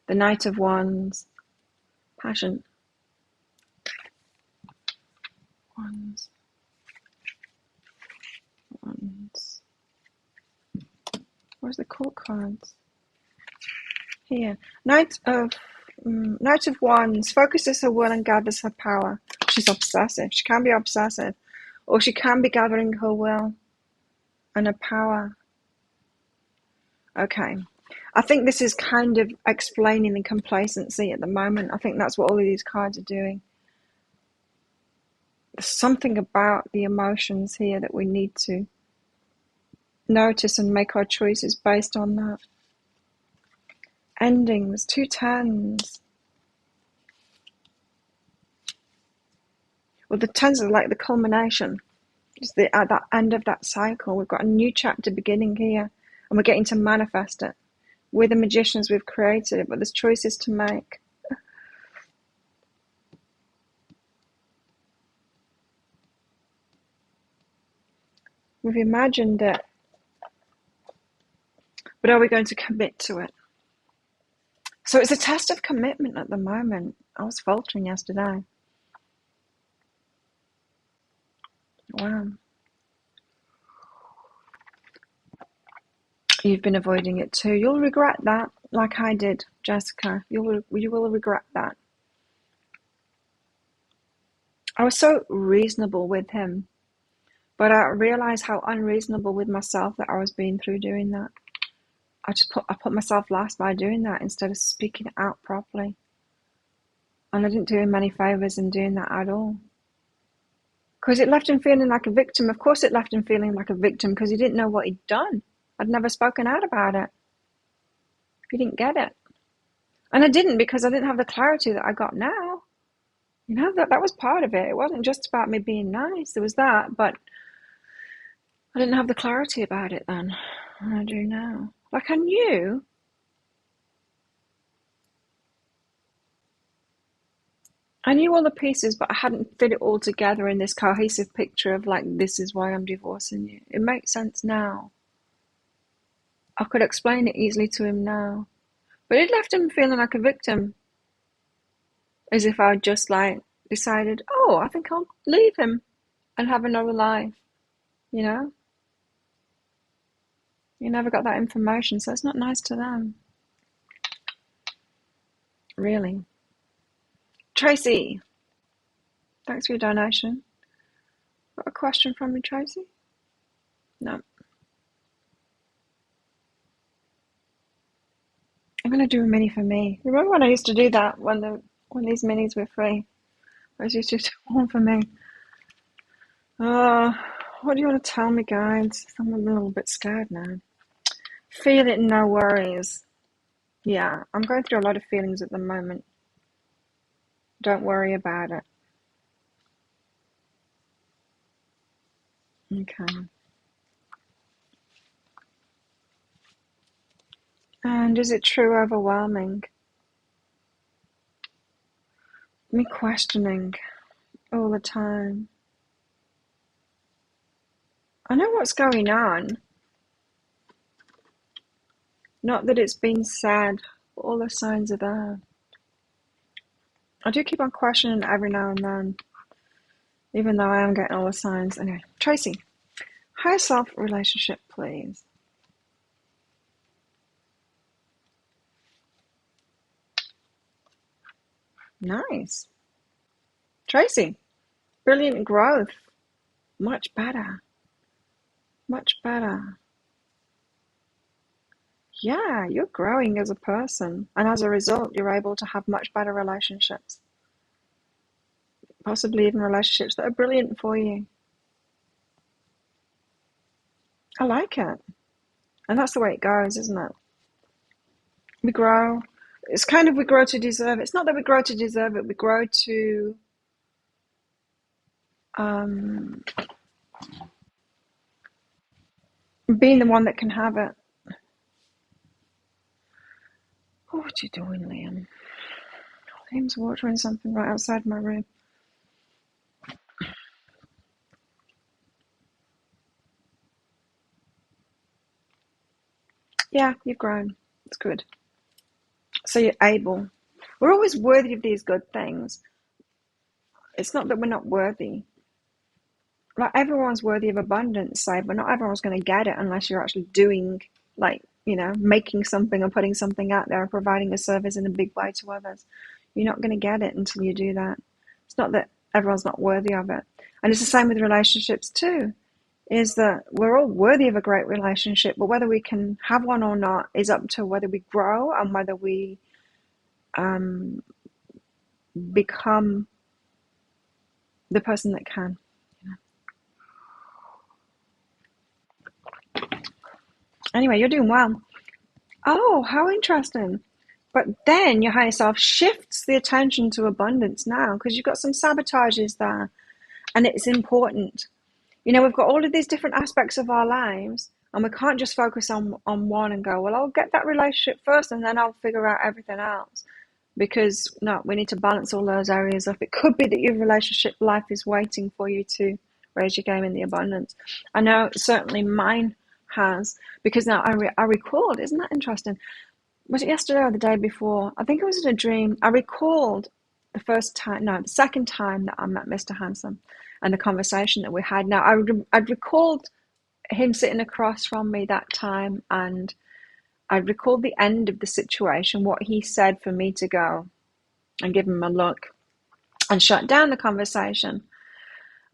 The Knight of Wands. Passion. Wands. Wands. Where's the court cards? here. Knight of Wands focuses her will and gathers her power. She's obsessive. She can be obsessive, or she can be gathering her will and her power. Okay. I think this is kind of explaining the complacency at the moment. I think that's what all of these cards are doing. There's something about the emotions here that we need to notice and make our choices based on that. Endings, 2 tens. Well, the tens are like the culmination. It's at that end of that cycle. We've got a new chapter beginning here, and we're getting to manifest it. We're the magicians, we've created it, but there's choices to make. We've imagined it, but are we going to commit to it? So it's a test of commitment at the moment. I was faltering yesterday. Wow. You've been avoiding it too. You'll regret that, like I did, Jessica. You will regret that. I was so reasonable with him, but I realized how unreasonable with myself that I was being through doing that. I put myself last by doing that instead of speaking it out properly. And I didn't do him any favors in doing that at all. Because it left him feeling like a victim. Of course it left him feeling like a victim because he didn't know what he'd done. I'd never spoken out about it. He didn't get it. And I didn't because I didn't have the clarity that I got now. You know, that was part of it. It wasn't just about me being nice. There was that, but I didn't have the clarity about it then. And I do now. Like I knew. I knew all the pieces, but I hadn't fit it all together in this cohesive picture of like, this is why I'm divorcing you. It makes sense now. I could explain it easily to him now. But it left him feeling like a victim. As if I'd just like decided, oh, I think I'll leave him and have another life. You know? You never got that information, so it's not nice to them. Really. Tracy, thanks for your donation. Got a question from you, Tracy? No. I'm going to do a mini for me. Remember when I used to do that when these minis were free? I used to do one for me. What do you want to tell me, guys? I'm a little bit scared now. Feel it, no worries. Yeah, I'm going through a lot of feelings at the moment. Don't worry about it. Okay. And is it true overwhelming? Me questioning all the time. I know what's going on. Not that it's been said, but all the signs are there. I do keep on questioning every now and then, even though I am getting all the signs. Anyway, Tracy, higher self relationship, please. Nice. Tracy, brilliant growth. Much better. Much better. Yeah, you're growing as a person. And as a result, you're able to have much better relationships. Possibly even relationships that are brilliant for you. I like it. And that's the way it goes, isn't it? We grow. It's kind of we grow to deserve it. It's not that we grow to deserve it. We grow to being the one that can have it. Oh, what are you doing, Liam? Liam's watering something right outside my room. Yeah, you've grown. It's good. So you're able. We're always worthy of these good things. It's not that we're not worthy. Like everyone's worthy of abundance, say, but not everyone's going to get it unless you're actually doing, like, making something or putting something out there or providing a service in a big way to others. You're not going to get it until you do that. It's not that everyone's not worthy of it. And it's the same with relationships too, is that we're all worthy of a great relationship, but whether we can have one or not is up to whether we grow and whether we become the person that can. Anyway, you're doing well. Oh, how interesting. But then your higher self shifts the attention to abundance now because you've got some sabotages there, and it's important. We've got all of these different aspects of our lives, and we can't just focus on one and go, well, I'll get that relationship first and then I'll figure out everything else. Because no, we need to balance all those areas up. It could be that your relationship life is waiting for you to raise your game in the abundance. I know certainly mine has, because now I recalled, isn't that interesting? Was it yesterday or the day before? I think it was in a dream. I recalled the second time that I met Mr. Handsome and the conversation that we had. Now, I'd recalled him sitting across from me that time, and I recalled the end of the situation, what he said for me to go and give him a look and shut down the conversation.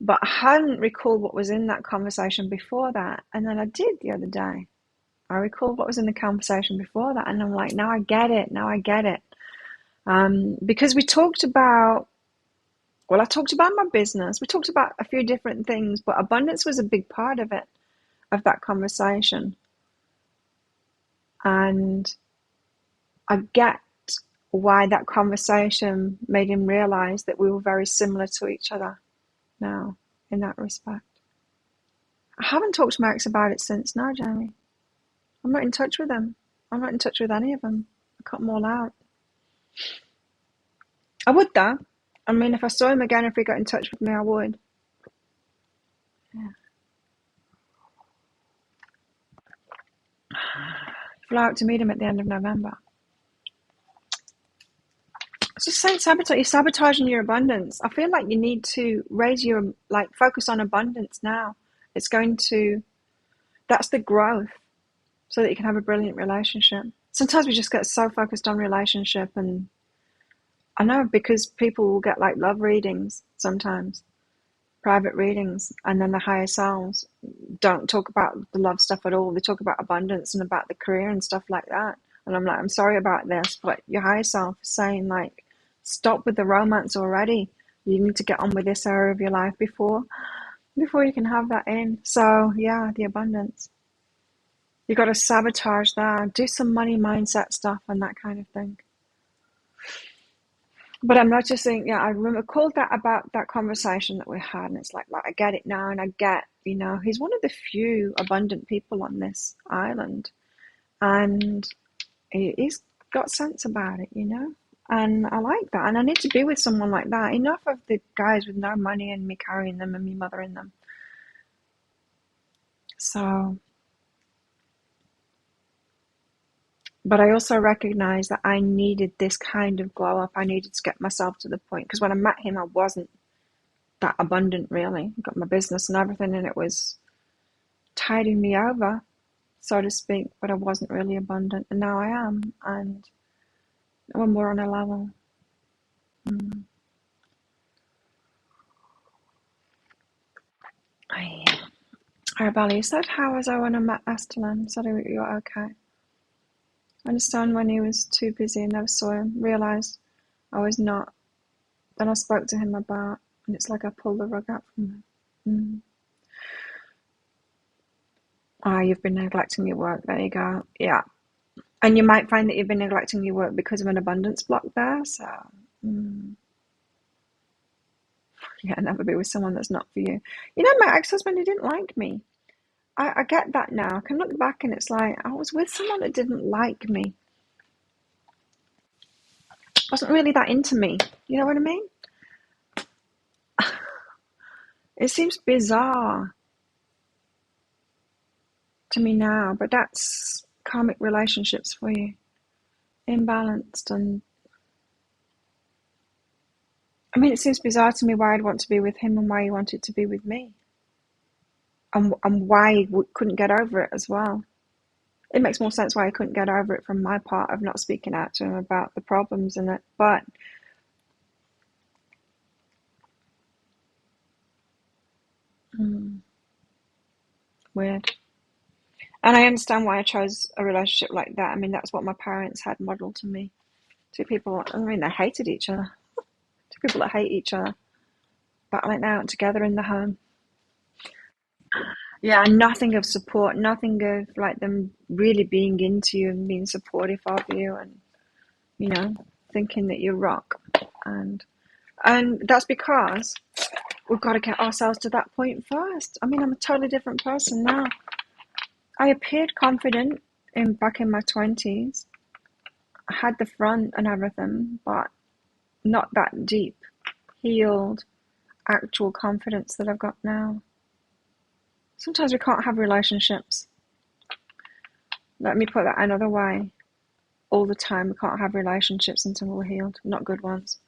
But I hadn't recalled what was in that conversation before that. And then I did the other day. I recalled what was in the conversation before that. And I'm like, now I get it. Because we talked about, I talked about my business. We talked about a few different things, but abundance was a big part of it, of that conversation. And I get why that conversation made him realize that we were very similar to each other now in that respect. I haven't talked to my ex about it since now, Jamie. I'm not in touch with them. I'm not in touch with any of them. I cut them all out. I would though. I mean, if I saw him again, if he got in touch with me, I would. Yeah. Fly out to meet him at the end of November. It's just saying you're sabotaging your abundance. I feel like you need to focus on abundance now. That's the growth, so that you can have a brilliant relationship. Sometimes we just get so focused on relationship, and I know because people will get like love readings sometimes, private readings, and then the higher selves don't talk about the love stuff at all. They talk about abundance and about the career and stuff like that. And I'm like, I'm sorry about this, but your higher self is saying like, stop with the romance already. You need to get on with this area of your life before you can have that in. So yeah, the abundance. You got to sabotage that. Do some money mindset stuff and that kind of thing. But I'm not just saying, I recalled that about that conversation that we had, and it's like I get it now, and I get, he's one of the few abundant people on this island, and he's got sense about it, and I like that, and I need to be with someone like that. Enough of the guys with no money and me carrying them and me mothering them. So, but I also recognize that I needed this kind of glow up. I needed to get myself to the point, because when I met him, I wasn't that abundant, really. I got my business and everything, and it was tiding me over, so to speak, but I wasn't really abundant. And now I am, and we're more on a level. Arabella, you said, how was I when I met Estelin? Said you were okay. I understand when he was too busy and never saw him. Realised I was not. Then I spoke to him about, and it's like I pulled the rug out from him. You've been neglecting your work. There you go. Yeah. And you might find that you've been neglecting your work because of an abundance block there. So, never be with someone that's not for you. My ex-husband, he didn't like me. I get that now. I can look back and it's like, I was with someone that didn't like me. Wasn't really that into me. You know what I mean? It seems bizarre to me now, but that's karmic relationships for you. Imbalanced, and I mean, it seems bizarre to me why I'd want to be with him and why he wanted to be with me. And why he couldn't get over it as well. it makes more sense why I couldn't get over it from my part of not speaking out to him about the problems in it. But weird. And I understand why I chose a relationship like that. I mean, that's what my parents had modeled to me. Two people, I mean, they hated each other. Two people that hate each other, battling out together in the home. Yeah, and nothing of support, nothing of like them really being into you and being supportive of you and, you know, thinking that you're rock. And that's because we've got to get ourselves to that point first. I mean, I'm a totally different person now. I appeared confident back in my 20s. I had the front and everything, but not that deep, healed, actual confidence that I've got now. Sometimes we can't have relationships. Let me put that another way. All the time, we can't have relationships until we're healed, not good ones.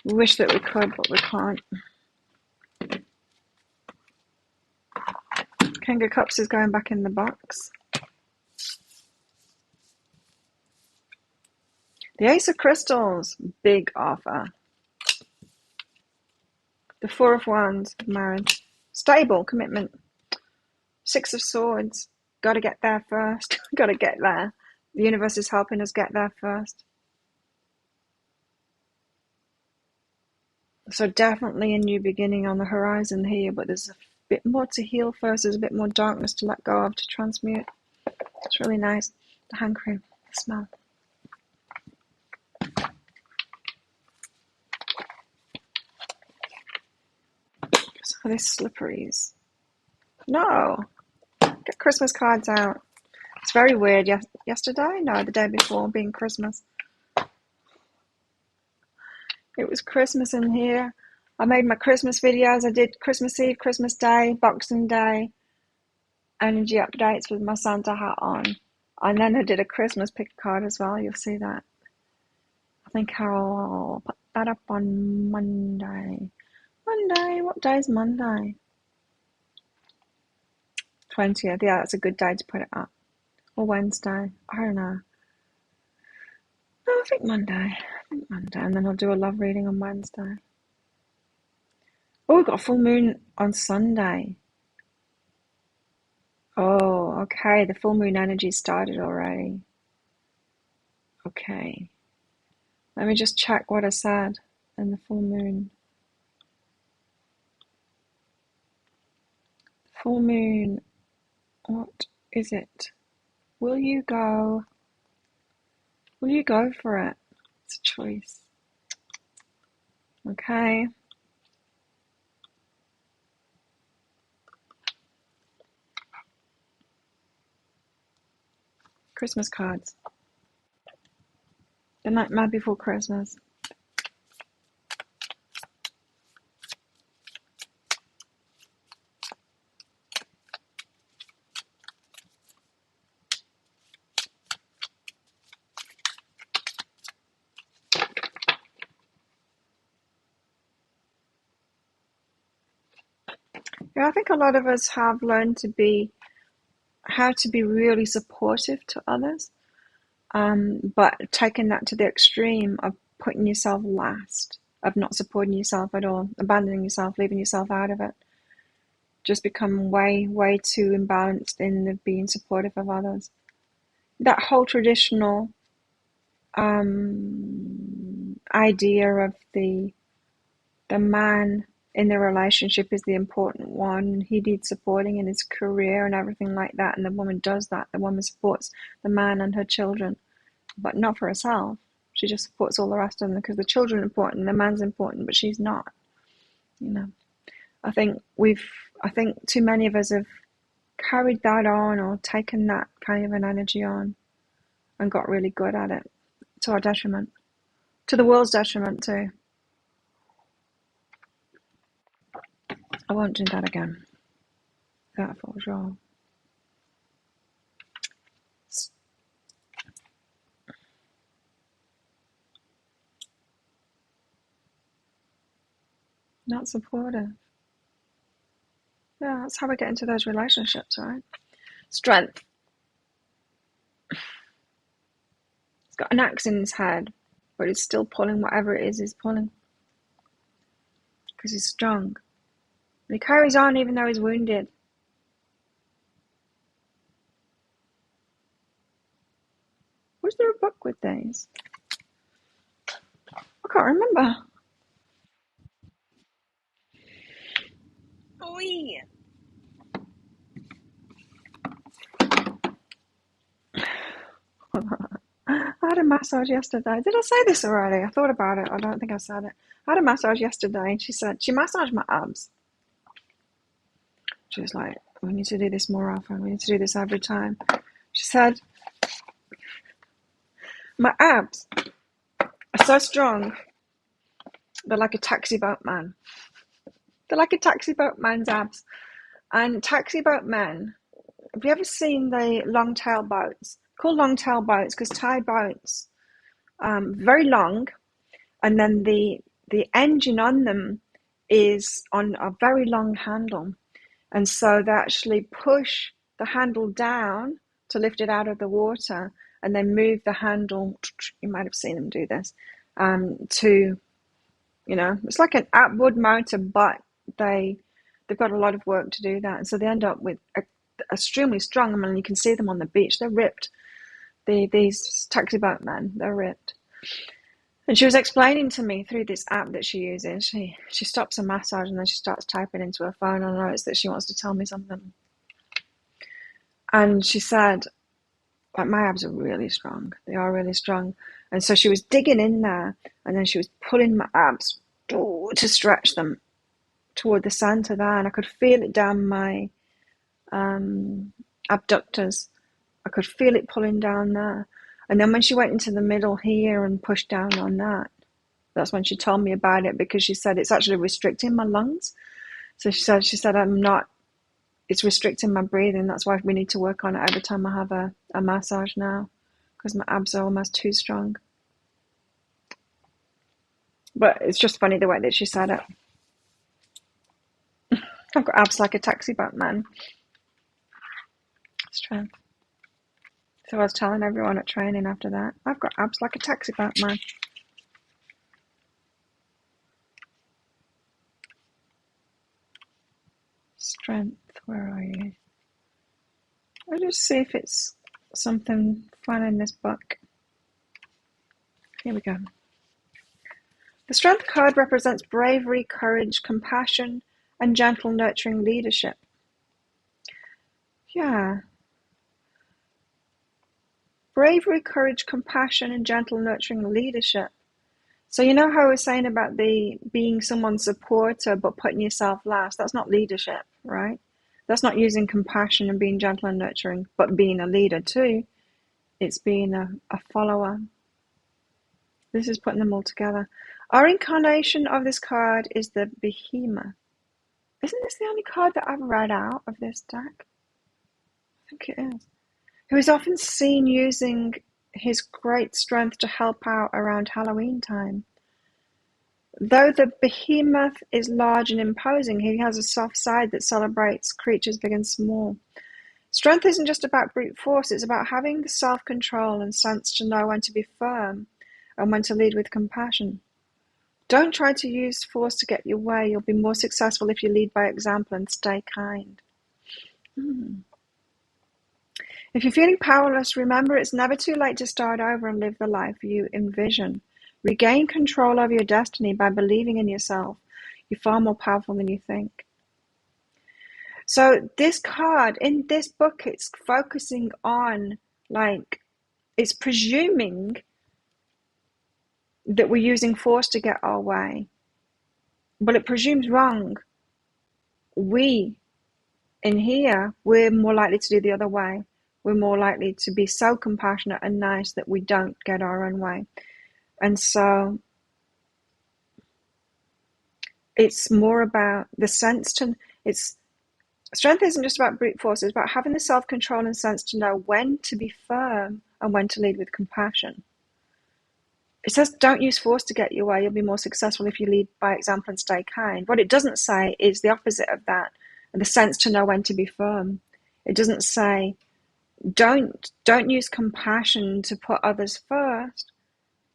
We wish that we could, but we can't. King of Cups is going back in the box. The Ace of Crystals, big offer. The Four of Wands, marriage. Stable, commitment. Six of Swords, got to get there first. Got to get there. The universe is helping us get there first. So definitely a new beginning on the horizon here, but there's a bit more to heal first. There's a bit more darkness to let go of, to transmute. It's really nice. The hand cream, the smell. So these slipperies. No. Get Christmas cards out. It's very weird. Yesterday? No, the day before, being Christmas. It was Christmas in here. I made my Christmas videos. I did Christmas Eve, Christmas Day, Boxing Day, energy updates with my Santa hat on. And then I did a Christmas pick card as well. You'll see that. I think I'll put that up on Monday. Monday? What day is Monday? 20th. Yeah, that's a good day to put it up. Or Wednesday. I don't know. No, I think Monday. And then I'll do a love reading on Wednesday. Oh, we've got a full moon on Sunday. Oh, okay. The full moon energy started already. Okay. Let me just check what I said in the full moon. Full moon. What is it? Will you go? Will you go for it? It's a choice. Okay. Christmas cards. The night before Christmas. Yeah, I think a lot of us have learned how to be really supportive to others, but taking that to the extreme of putting yourself last, of not supporting yourself at all, abandoning yourself, leaving yourself out of it. Just become way, way too imbalanced in the being supportive of others. That whole traditional idea of the man in the relationship is the important one. He needs supporting in his career and everything like that, and the woman does that. The woman supports the man and her children, but not for herself. She just supports all the rest of them because the children are important, the man's important, but she's not. You know, I think too many of us have carried that on or taken that kind of an energy on and got really good at it, to our detriment, to the world's detriment too. I won't do that again. That for sure. Not supportive. Yeah, that's how we get into those relationships, right? Strength. He's got an axe in his head, but he's still pulling whatever it is he's pulling. Because he's strong. And he carries on even though he's wounded. Was there a book with these? I can't remember. Oh, yeah. I had a massage yesterday. Did I say this already? I thought about it. I don't think I said it. I had a massage yesterday and she said, she massaged my abs. She was like, we need to do this more often. We need to do this every time. She said, my abs are so strong, they're like a taxi boat man. They're like a taxi boat man's abs. And taxi boat men, have you ever seen the long tail boats? Called long tail boats because Thai boats, very long, and then the engine on them is on a very long handle. And so they actually push the handle down to lift it out of the water, and then move the handle, you might have seen them do this, to, it's like an upward motor, but they've got a lot of work to do that. And so they end up with extremely strong. I mean, you can see them on the beach. They're ripped. These taxi boat men, they're ripped. And she was explaining to me through this app that she uses. She stops a massage and then she starts typing into her phone on notes that she wants to tell me something. And she said, like, my abs are really strong. They are really strong. And so she was digging in there and then she was pulling my abs to stretch them toward the center there. And I could feel it down my abductors. I could feel it pulling down there. And then when she went into the middle here and pushed down on that, that's when she told me about it, because she said it's actually restricting my lungs. So she said it's restricting my breathing. That's why we need to work on it every time I have a massage now, because my abs are almost too strong. But it's just funny the way that she said it. I've got abs like a taxi boat man. Strength. So I was telling everyone at training after that, I've got abs like a taxi boat man. Strength, where are you? I'll just see if it's something fun in this book. Here we go. The Strength card represents bravery, courage, compassion, and gentle, nurturing leadership. Yeah. Bravery, courage, compassion, and gentle, nurturing leadership. So you know how I was saying about being someone's supporter but putting yourself last? That's not leadership, right? That's not using compassion and being gentle and nurturing, but being a leader too. It's being a follower. This is putting them all together. Our incarnation of this card is the Behemoth. Isn't this the only card that I've read out of this deck? I think it is. Who is often seen using his great strength to help out around Halloween time. Though the Behemoth is large and imposing, he has a soft side that celebrates creatures big and small. Strength isn't just about brute force, it's about having the self-control and sense to know when to be firm and when to lead with compassion. Don't try to use force to get your way. You'll be more successful if you lead by example and stay kind. If you're feeling powerless, remember it's never too late to start over and live the life you envision. Regain control of your destiny by believing in yourself. You're far more powerful than you think. So this card, in this book, it's focusing on, it's presuming that we're using force to get our way. But it presumes wrong. In here, we're more likely to do the other way. We're more likely to be so compassionate and nice that we don't get our own way. And so it's more about the sense strength isn't just about brute force, it's about having the self-control and sense to know when to be firm and when to lead with compassion. It says don't use force to get your way, you'll be more successful if you lead by example and stay kind. What it doesn't say is the opposite of that, the sense to know when to be firm. It doesn't say, don't use compassion to put others first.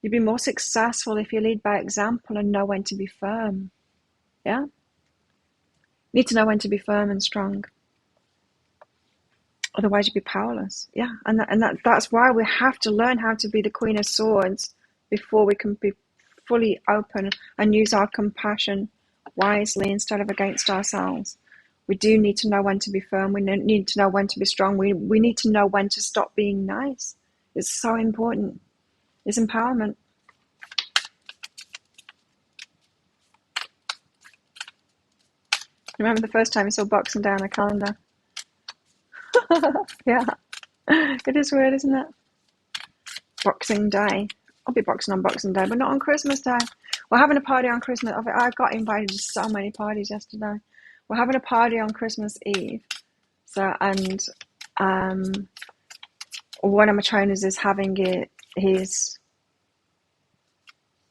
You'll be more successful if you lead by example and know when to be firm. Yeah? Need to know when to be firm and strong. Otherwise you'll be powerless. Yeah, and that's why we have to learn how to be the Queen of Swords before we can be fully open and use our compassion wisely instead of against ourselves. We do need to know when to be firm. We need to know when to be strong. We need to know when to stop being nice. It's so important. It's empowerment. Remember the first time you saw Boxing Day on a calendar? Yeah. It is weird, isn't it? Boxing Day. I'll be boxing on Boxing Day, but not on Christmas Day. We're having a party on Christmas. I got invited to so many parties yesterday. We're having a party on Christmas Eve. And one of my trainers is having his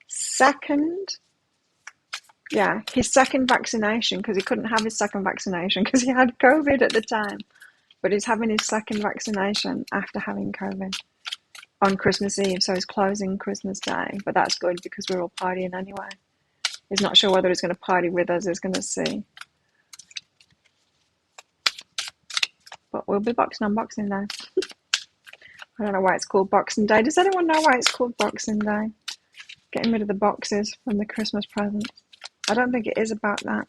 second vaccination, because he couldn't have his second vaccination because he had COVID at the time. But he's having his second vaccination after having COVID on Christmas Eve, so he's closing Christmas Day. But that's good because we're all partying anyway. He's not sure whether he's going to party with us. He's going to see. But we'll be boxing on Boxing Day. I don't know why it's called Boxing Day. Does anyone know why it's called Boxing Day? Getting rid of the boxes from the Christmas presents. I don't think it is about that.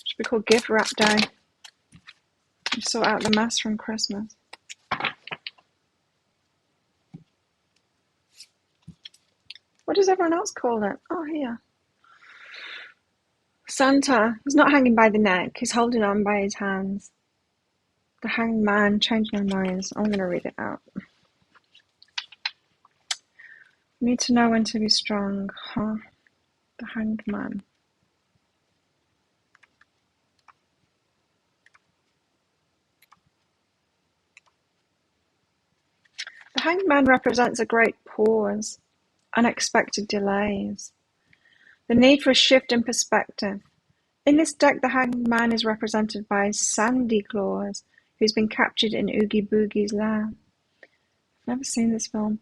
Should be called Gift Wrap Day. You sort out the mess from Christmas. What does everyone else call it? Oh, here. Santa. He's not hanging by the neck. He's holding on by his hands. The Hanged Man, changing our minds. I'm going to read it out. Need to know when to be strong. Huh? The Hanged Man. The Hanged Man represents a great pause, unexpected delays, the need for a shift in perspective. In this deck, the Hanged Man is represented by Sandy Claus, who's been captured in Oogie Boogie's lair. I've never seen this film.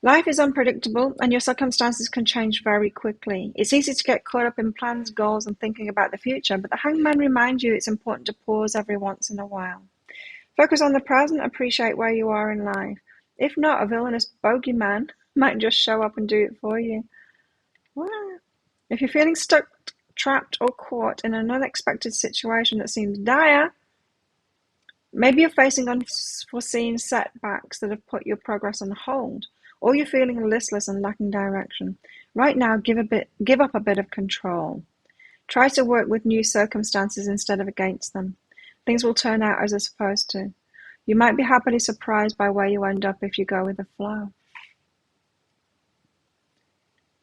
Life is unpredictable, and your circumstances can change very quickly. It's easy to get caught up in plans, goals, and thinking about the future, but the Hanged Man reminds you it's important to pause every once in a while. Focus on the present, appreciate where you are in life. If not, a villainous bogeyman might just show up and do it for you. Wow. If you're feeling stuck, trapped, or caught in an unexpected situation that seems dire, maybe you're facing unforeseen setbacks that have put your progress on hold, or you're feeling listless and lacking direction. Right now, give up a bit of control. Try to work with new circumstances instead of against them. Things will turn out as they're supposed to. You might be happily surprised by where you end up if you go with the flow.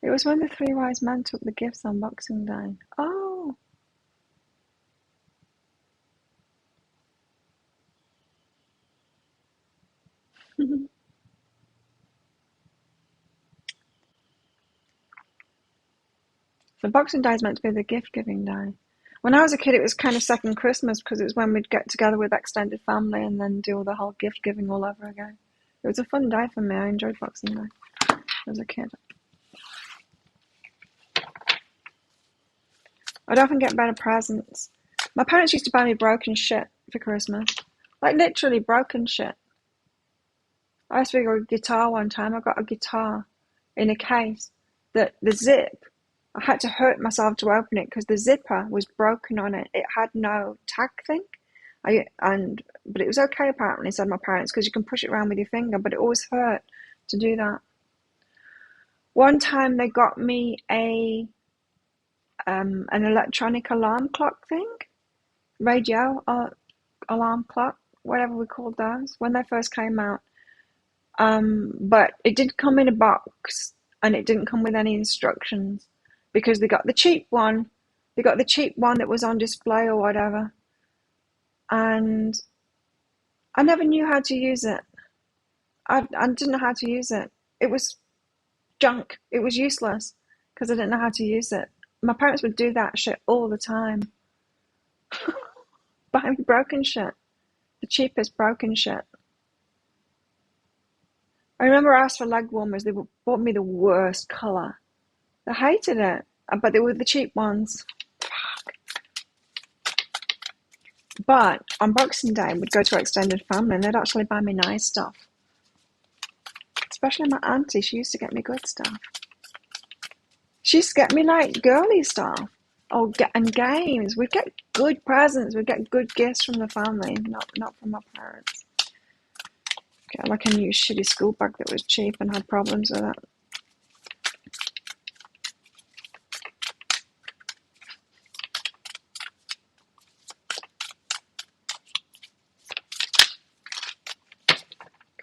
It was when the three wise men took the gifts on Boxing Day. Oh. So Boxing Day is meant to be the gift-giving day. When I was a kid, it was kind of second Christmas because it was when we'd get together with extended family and then do the whole gift-giving all over again. It was a fun day for me. I enjoyed Boxing Day as a kid. I'd often get better presents. My parents used to buy me broken shit for Christmas. Like literally broken shit. I asked for a guitar one time. I got a guitar in a case that the zip, I had to hurt myself to open it because the zipper was broken on it. It had no tag thing. But it was okay apparently, said my parents, because you can push it around with your finger, but it always hurt to do that. One time they got me an electronic alarm clock thing, radio alarm clock, whatever we called those, when they first came out. But it did come in a box, and it didn't come with any instructions because they got the cheap one. They got the cheap one that was on display or whatever, and I never knew how to use it. I didn't know how to use it. It was junk. It was useless because I didn't know how to use it. My parents would do that shit all the time. Buy me broken shit. The cheapest broken shit. I remember I asked for leg warmers. They bought me the worst colour. I hated it, but they were the cheap ones. But on Boxing Day, we'd go to our extended family and they'd actually buy me nice stuff. Especially my auntie, she used to get me good stuff. She used to get me like girly stuff. And games. We'd get good presents. We'd get good gifts from the family, not from my parents. Get like a new shitty school bag that was cheap and had problems with it.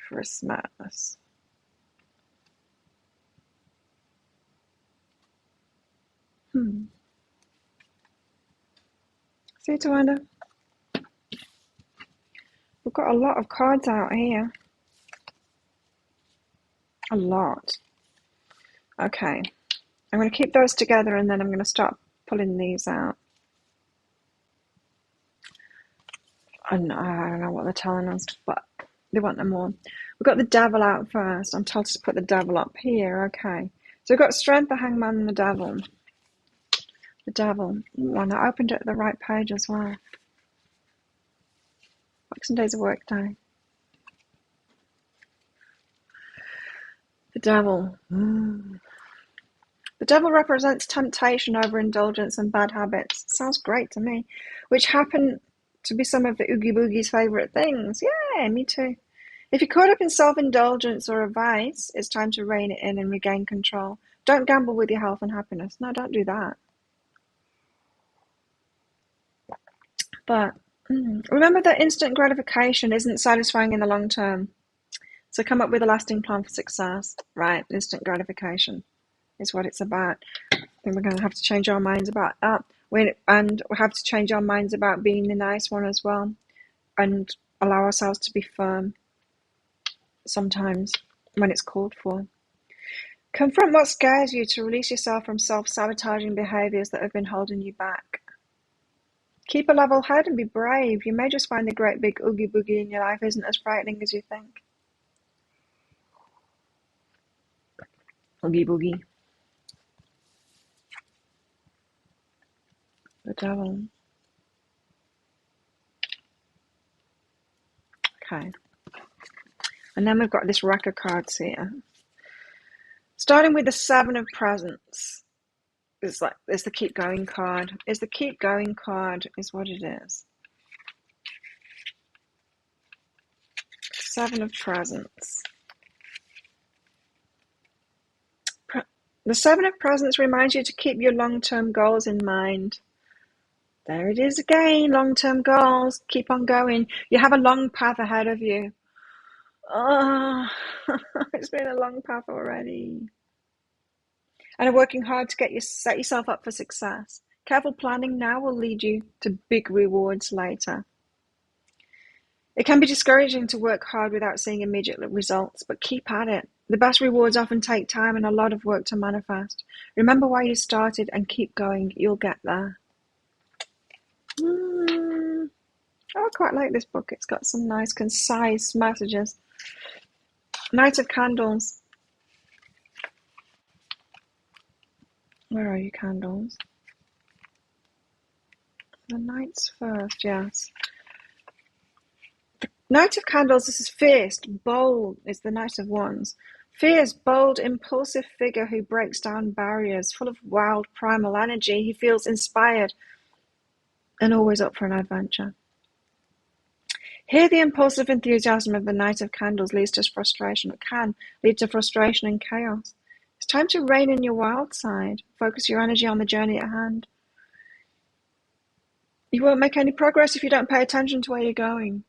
Christmas. See you, Tawanda. We've got a lot of cards out here. A lot. Okay. I'm going to keep those together and then I'm going to start pulling these out. I don't know what they're telling us, but they want them all. We've got the devil out first. I'm told to put the devil up here. Okay. So we've got strength, the hangman, and the devil. The devil. Ooh, and I opened it at the right page as well. Boxing Day's a work day. The devil. The devil represents temptation, overindulgence, and bad habits. Sounds great to me. Which happen to be some of the Oogie Boogie's favourite things. Yeah, me too. If you're caught up in self-indulgence or a vice, it's time to rein it in and regain control. Don't gamble with your health and happiness. No, don't do that. But remember that instant gratification isn't satisfying in the long term. So come up with a lasting plan for success. Right, instant gratification is what it's about. I think we're going to have to change our minds about that. And we have to change our minds about being the nice one as well. And allow ourselves to be firm sometimes when it's called for. Confront what scares you to release yourself from self-sabotaging behaviours that have been holding you back. Keep a level head and be brave. You may just find the great big oogie boogie in your life isn't as frightening as you think. Oogie boogie. The devil. Okay. And then we've got this rack of cards here. Starting with the Seven of Presents. It's the keep going card. It's the keep going card is what it is. Seven of Presents. The Seven of Presents reminds you to keep your long-term goals in mind. There it is again, long-term goals. Keep on going. You have a long path ahead of you. Oh, it's been a long path already. And are working hard to set yourself up for success. Careful planning now will lead you to big rewards later. It can be discouraging to work hard without seeing immediate results, but keep at it. The best rewards often take time and a lot of work to manifest. Remember why you started and keep going. You'll get there. I quite like this book. It's got some nice, concise messages. Knight of Candles. Where are you, candles? The Knights first, yes. The Knight of Candles, this is fierce, bold, is the Knight of Wands. Fierce, bold, impulsive figure who breaks down barriers, full of wild, primal energy. He feels inspired and always up for an adventure. Here, the impulsive enthusiasm of the Knight of Candles leads to frustration. It can lead to frustration and chaos. It's time to rein in your wild side. Focus your energy on the journey at hand. You won't make any progress if you don't pay attention to where you're going.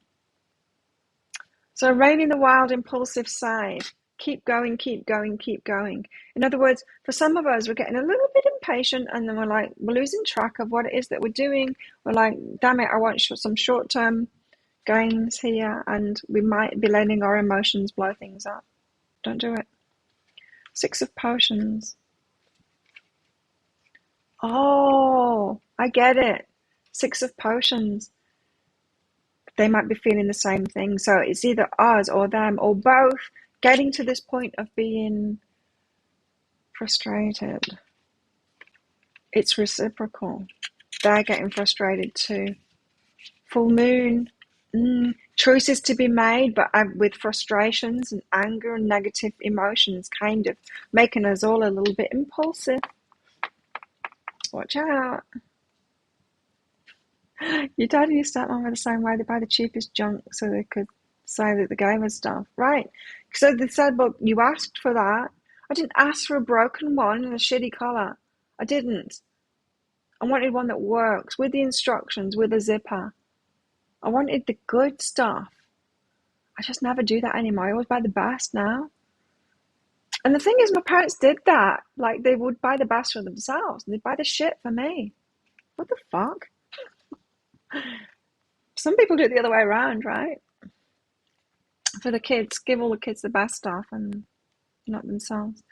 So rein in the wild, impulsive side. Keep going, keep going, keep going. In other words, for some of us, we're getting a little bit impatient and then we're losing track of what it is that we're doing. We're like, damn it, I want some short-term gains here, and we might be letting our emotions blow things up. Don't do it. Six of Potions. Oh, I get it. Six of Potions. They might be feeling the same thing. So it's either us or them or both getting to this point of being frustrated. It's reciprocal. They're getting frustrated too. Full moon. Choices to be made, but with frustrations and anger and negative emotions kind of making us all a little bit impulsive. Watch out. Your dad and your stepmom were the same way. They buy the cheapest junk so they could say that they gave us stuff. Right. So they said, well, you asked for that. I didn't ask for a broken one and a shitty colour. I didn't. I wanted one that works, with the instructions, with a zipper. I wanted the good stuff. I just never do that anymore. I always buy the best now. And the thing is, my parents did that. Like, they would buy the best for themselves, and they'd buy the shit for me. What the fuck? Some people do it the other way around, right? For the kids, give all the kids the best stuff and not themselves.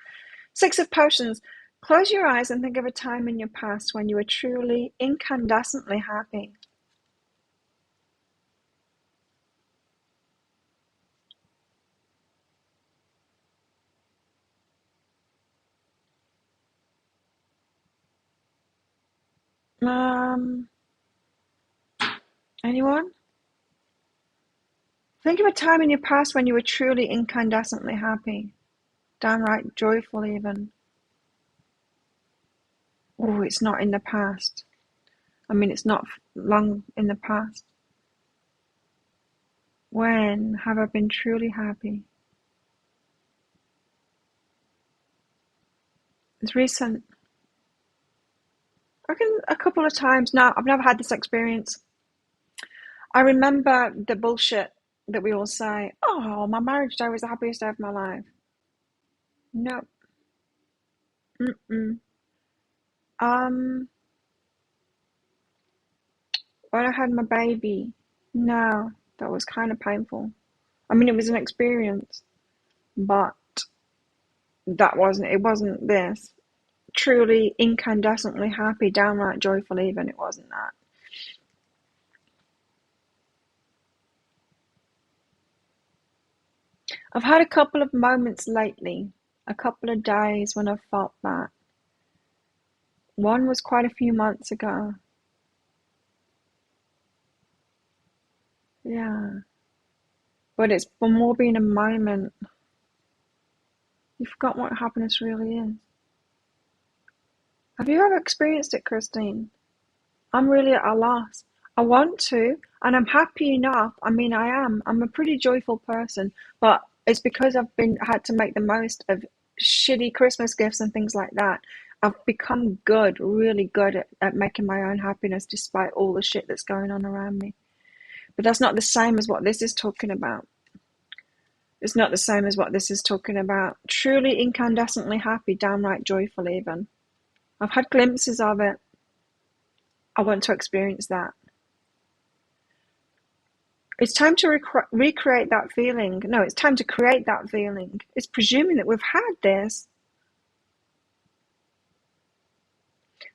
Six of Potions. Close your eyes and think of a time in your past when you were truly incandescently happy. Anyone? Think of a time in your past when you were truly incandescently happy. Downright joyful even. Oh, it's not in the past. I mean, it's not long in the past. When have I been truly happy? It's recent. I reckon a couple of times. No, I've never had this experience. I remember the bullshit that we all say. Oh, my marriage day was the happiest day of my life. No. Mm-mm. Um, when I had my baby, no, that was kind of painful. I mean, it was an experience, but it wasn't this. Truly incandescently happy, downright joyful even, it wasn't that. I've had a couple of moments lately, a couple of days when I've felt that. One was quite a few months ago. Yeah. But it's more being a moment. You forgot what happiness really is. Have you ever experienced it, Christine? I'm really at a loss. I want to, and I'm happy enough. I mean, I am. I'm a pretty joyful person, but it's because I've been had to make the most of shitty Christmas gifts and things like that. I've become good, really good at making my own happiness despite all the shit that's going on around me. But that's not the same as what this is talking about. It's not the same as what this is talking about. Truly incandescently happy, downright joyful even. I've had glimpses of it. I want to experience that. It's time to recreate that feeling. No, it's time to create that feeling. It's presuming that we've had this.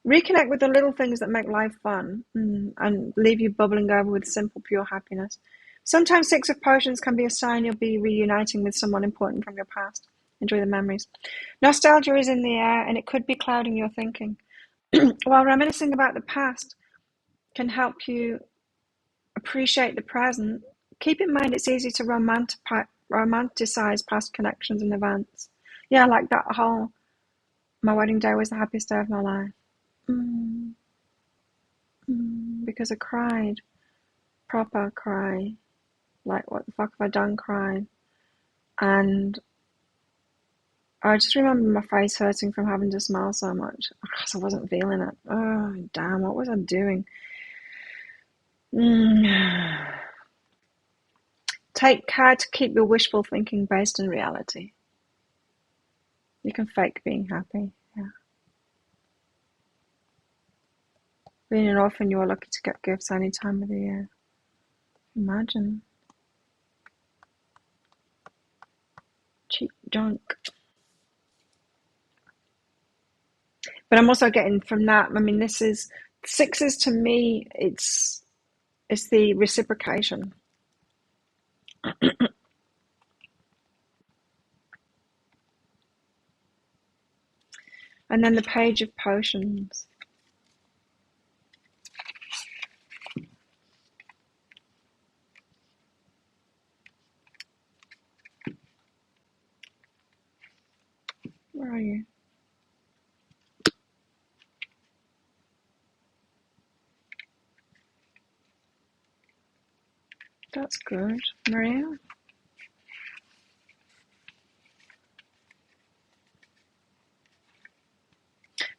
Reconnect with the little things that make life fun and leave you bubbling over with simple, pure happiness. Sometimes Six of Potions can be a sign you'll be reuniting with someone important from your past. Enjoy the memories. Nostalgia is in the air and it could be clouding your thinking. While reminiscing about the past can help you appreciate the present, keep in mind it's easy to romanticize past connections and events. Yeah, like that whole, my wedding day was the happiest day of my life. Mm, because I cried. Proper cry. Like, what the fuck have I done crying? And I just remember my face hurting from having to smile so much because I wasn't feeling it. Oh, damn, what was I doing? Take care to keep your wishful thinking based in reality. You can fake being happy. Yeah. Being an orphan, you are lucky to get gifts any time of the year. Imagine. Cheap junk. But I'm also getting from that, I mean, this is, sixes to me, it's the reciprocation. And then the page of potions. Where are you? That's good, Maria.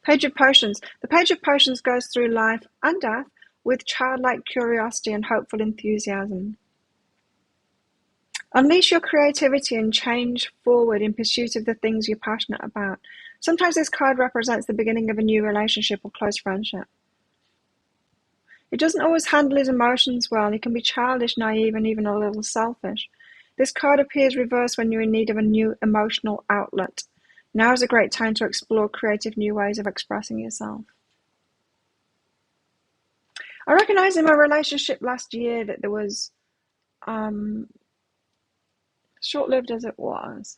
Page of Potions. The Page of Potions goes through life and death with childlike curiosity and hopeful enthusiasm. Unleash your creativity and change forward in pursuit of the things you're passionate about. Sometimes this card represents the beginning of a new relationship or close friendship. He doesn't always handle his emotions well. He can be childish, naive, and even a little selfish. This card appears reversed when you're in need of a new emotional outlet. Now is a great time to explore creative new ways of expressing yourself. I recognized in my relationship last year that there was, short-lived as it was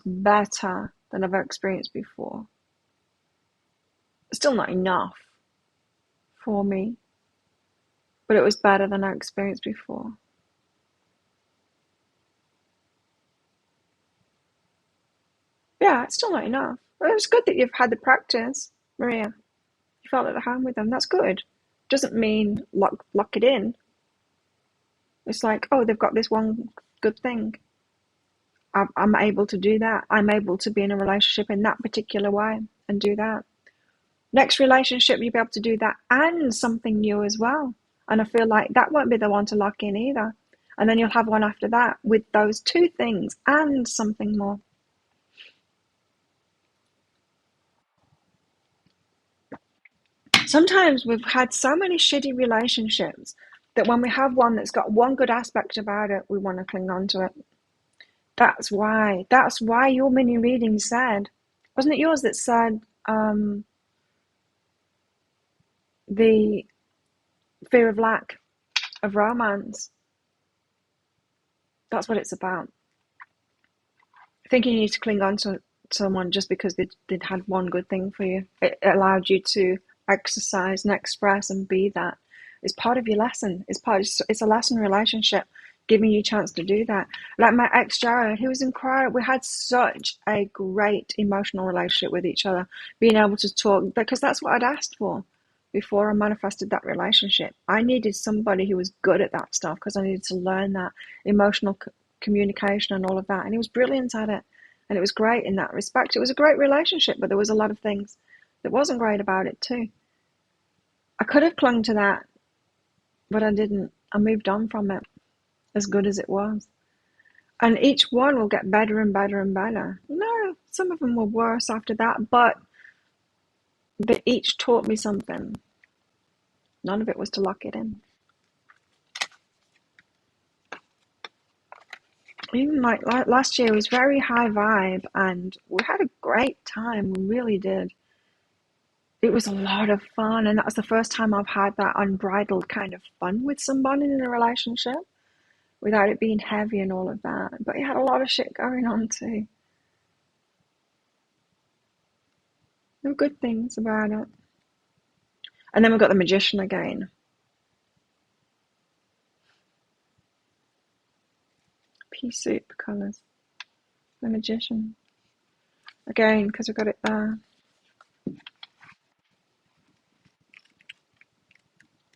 better than I've experienced before. Still not enough for me, but it was better than I experienced before. Yeah, it's still not enough. But it was good that you've had the practice, Maria. You felt at home with them. That's good. Doesn't mean lock it in. It's like, oh, they've got this one good thing. I'm able to do that. I'm able to be in a relationship in that particular way and do that. Next relationship, you'll be able to do that and something new as well. And I feel like that won't be the one to lock in either. And then you'll have one after that with those two things and something more. Sometimes we've had so many shitty relationships that when we have one that's got one good aspect about it, we want to cling on to it. That's why your mini reading said, wasn't it yours that said the fear of lack of romance? That's what it's about. Thinking you need to cling on to someone just because they'd had one good thing for you. It allowed you to exercise and express and be that. It's part of your lesson. It's a lesson relationship, giving you a chance to do that. Like my ex Jared, he was incredible. We had such a great emotional relationship with each other, being able to talk, because that's what I'd asked for before I manifested that relationship. I needed somebody who was good at that stuff because I needed to learn that emotional communication and all of that. And he was brilliant at it. And it was great in that respect. It was a great relationship, but there was a lot of things that wasn't great about it too. I could have clung to that, but I didn't. I moved on from it, as good as it was. And each one will get better and better and better. No, some of them were worse after that, but they each taught me something. None of it was to lock it in. Even like last year was very high vibe, and we had a great time. We really did. It was a lot of fun, and that was the first time I've had that unbridled kind of fun with somebody in a relationship without it being heavy and all of that. But it had a lot of shit going on too. There were good things about it. And then we've got the Magician again. Pea soup colours. The Magician. Again, because we've got it there.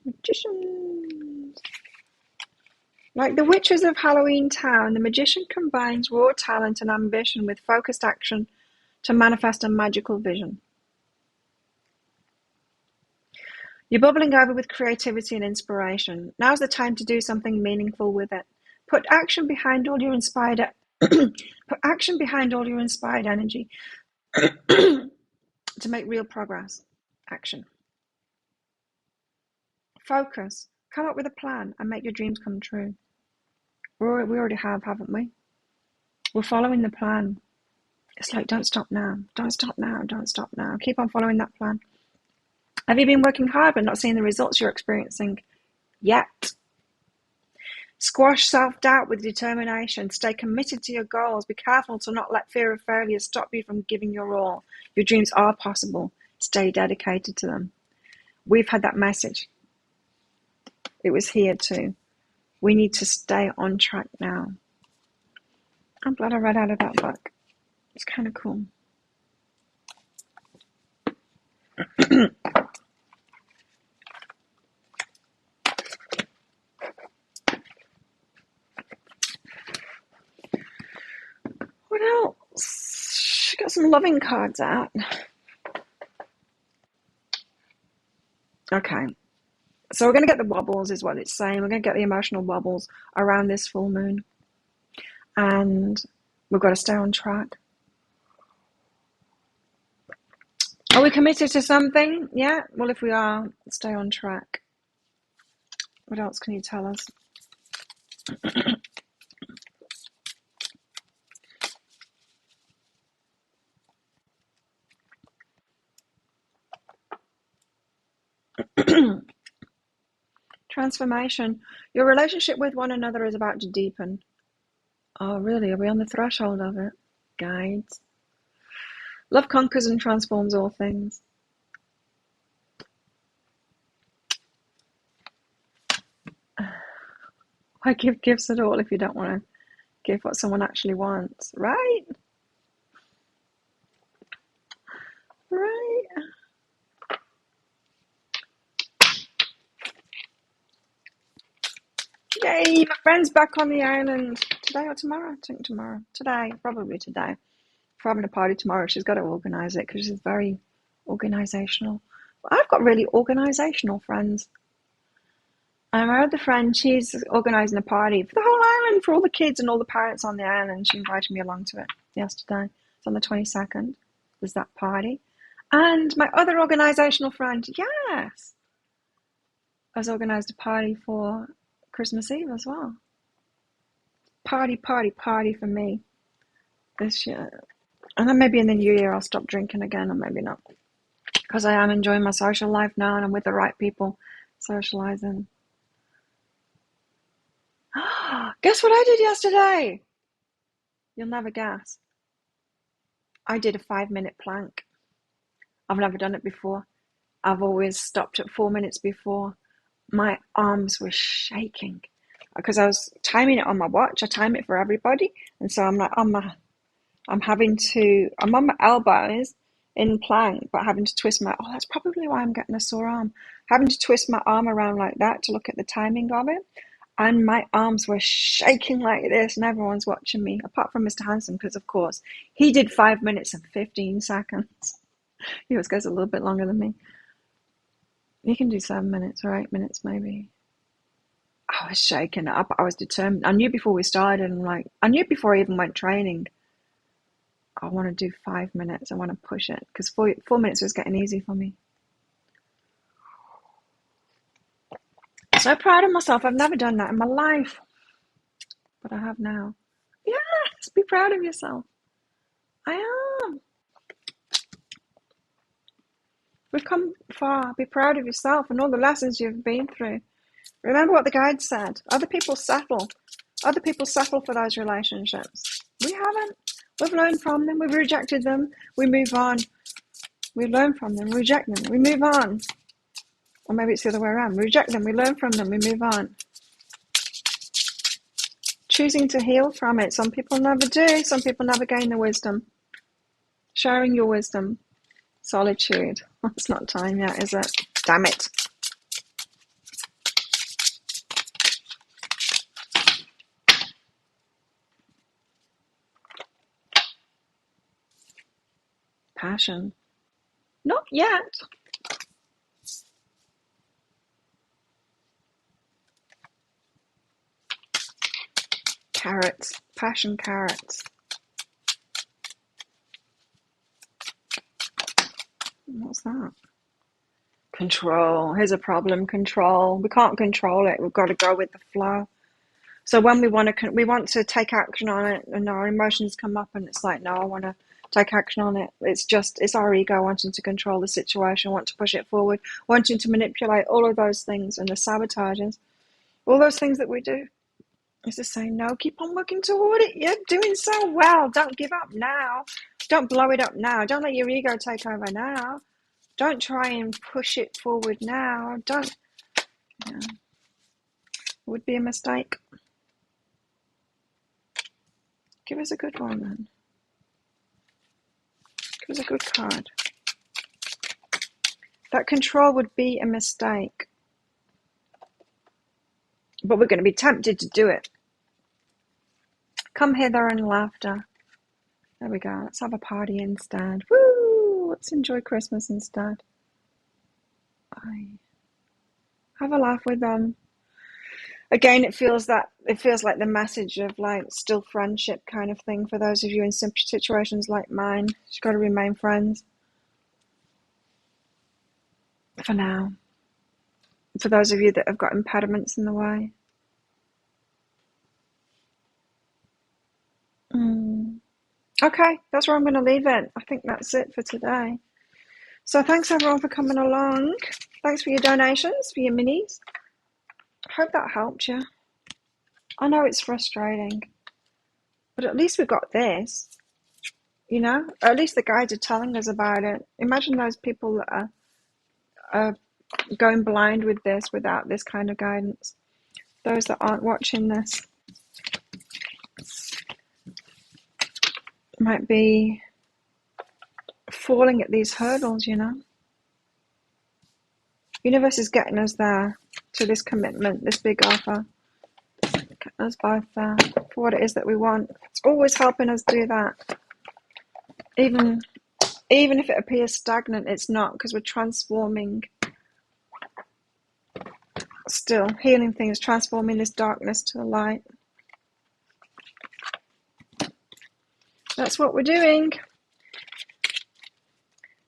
Magicians. Like the witches of Halloween Town, the magician combines raw talent and ambition with focused action to manifest a magical vision. You're bubbling over with creativity and inspiration. Now's the time to do something meaningful with it. Put action behind all your inspired energy to make real progress. Action. Focus. Come up with a plan and make your dreams come true. We already have, haven't we? We're following the plan. It's like, don't stop now. Don't stop now. Don't stop now. Keep on following that plan. Have you been working hard but not seeing the results you're experiencing yet? Squash self-doubt with determination. Stay committed to your goals. Be careful to not let fear of failure stop you from giving your all. Your dreams are possible. Stay dedicated to them. We've had that message. It was here too. We need to stay on track now. I'm glad I read out of that book. It's kind of cool. What else? Got some loving cards out. Okay. So we're going to get the wobbles is what it's saying. We're going to get the emotional wobbles around this full moon. And we've got to stay on track. Are we committed to something? Yeah? Well, if we are, stay on track. What else can you tell us? Transformation. Your relationship with one another is about to deepen. Oh, really? Are we on the threshold of it? Guides. Love conquers and transforms all things. Why give gifts at all if you don't want to give what someone actually wants? Right? Right. Yay, my friend's back on the island. Today or tomorrow? I think tomorrow. Today, probably today. For having a party tomorrow, she's got to organise it because she's very organisational. I've got really organisational friends. And my other friend, she's organising a party for the whole island, for all the kids and all the parents on the island. She invited me along to it yesterday. It's on the 22nd. There's that party. And my other organisational friend, yes, has organised a party for Christmas Eve as well. Party, party, party for me this year. And then maybe in the new year I'll stop drinking again, or maybe not. Because I am enjoying my social life now and I'm with the right people socialising. Guess what I did yesterday? You'll never guess. I did a 5-minute plank. I've never done it before. I've always stopped at 4 minutes before. My arms were shaking because I was timing it on my watch. I time it for everybody. And so I'm like, I'm on my elbows in plank, but having to twist that's probably why I'm getting a sore arm. Having to twist my arm around like that to look at the timing of it. And my arms were shaking like this, and everyone's watching me, apart from Mr. Hanson, because, of course, he did 5 minutes and 15 seconds. He always goes a little bit longer than me. He can do 7 minutes or 8 minutes, maybe. I was shaking up. I was determined. I knew before we started, and I knew before I even went training, I want to do 5 minutes. I want to push it, because 4 minutes was getting easy for me. So proud of myself. I've never done that in my life, but I have now. Yes, be proud of yourself. I am. We've come far. Be proud of yourself and all the lessons you've been through. Remember what the guide said. Other people settle. Other people settle for those relationships. We haven't. We've learned from them. We've rejected them. We move on. We learn from them. Reject them. We move on. Or maybe it's the other way around. We reject them. We learn from them. We move on. Choosing to heal from it. Some people never do. Some people never gain the wisdom. Sharing your wisdom. Solitude. It's not time yet, is it? Damn it. Passion. Not yet. Carrots. Passion carrots. What's that? Control. Here's a problem. Control. We can't control it. We've got to go with the flow. So when we want to take action on it, and our emotions come up, and it's like, no, I want to take action on it. It's our ego wanting to control the situation, want to push it forward, wanting to manipulate, all of those things, and the sabotages, all those things that we do. It's just saying, no, keep on working toward it. You're doing so well. Don't give up now. Don't blow it up now. Don't let your ego take over now. Don't try and push it forward now. Don't. Yeah. It would be a mistake. Give us a good one then. Give us a good card. That control would be a mistake. But we're going to be tempted to do it. Come hither and laughter. There we go. Let's have a party instead. Woo! Let's enjoy Christmas instead. Have a laugh with them. Again, it feels like the message of like still friendship kind of thing for those of you in situations like mine. You've got to remain friends. For now. For those of you that have got impediments in the way. Okay, that's where I'm going to leave it. I think that's it for today. So thanks everyone for coming along. Thanks for your donations, for your minis. I hope that helped you. I know it's frustrating, but at least we got this. You know, at least the guides are telling us about it. Imagine those people that are going blind with this without this kind of guidance. Those that aren't watching this might be falling at these hurdles, you know. Universe is getting us there to this commitment, this big offer. Getting us both there for what it is that we want. It's always helping us do that. Even if it appears stagnant, it's not, because we're transforming. Still healing things, transforming this darkness to the light. That's what we're doing.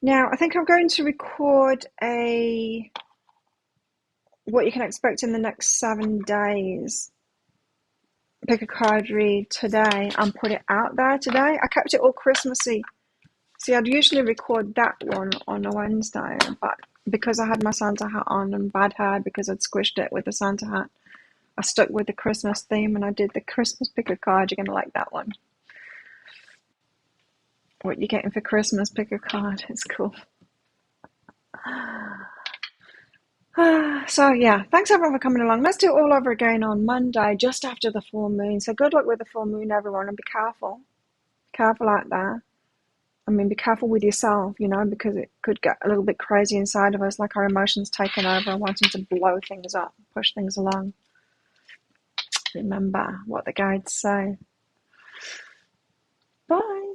Now, I think I'm going to record what you can expect in the next 7 days. Pick a card read today and put it out there today. I kept it all Christmassy. See, I'd usually record that one on a Wednesday, but because I had my Santa hat on and bad hair because I'd squished it with the Santa hat, I stuck with the Christmas theme and I did the Christmas pick a card. You're going to like that one. What you're getting for Christmas, pick a card. It's cool. So yeah, thanks everyone for coming along. Let's do it all over again on Monday, just after the full moon. So good luck with the full moon, everyone, and be careful. Careful out there. I mean, be careful with yourself, you know, because it could get a little bit crazy inside of us, like our emotions taking over and wanting to blow things up, push things along. Remember what the guides say. Bye.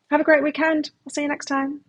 Have a great weekend. I'll see you next time.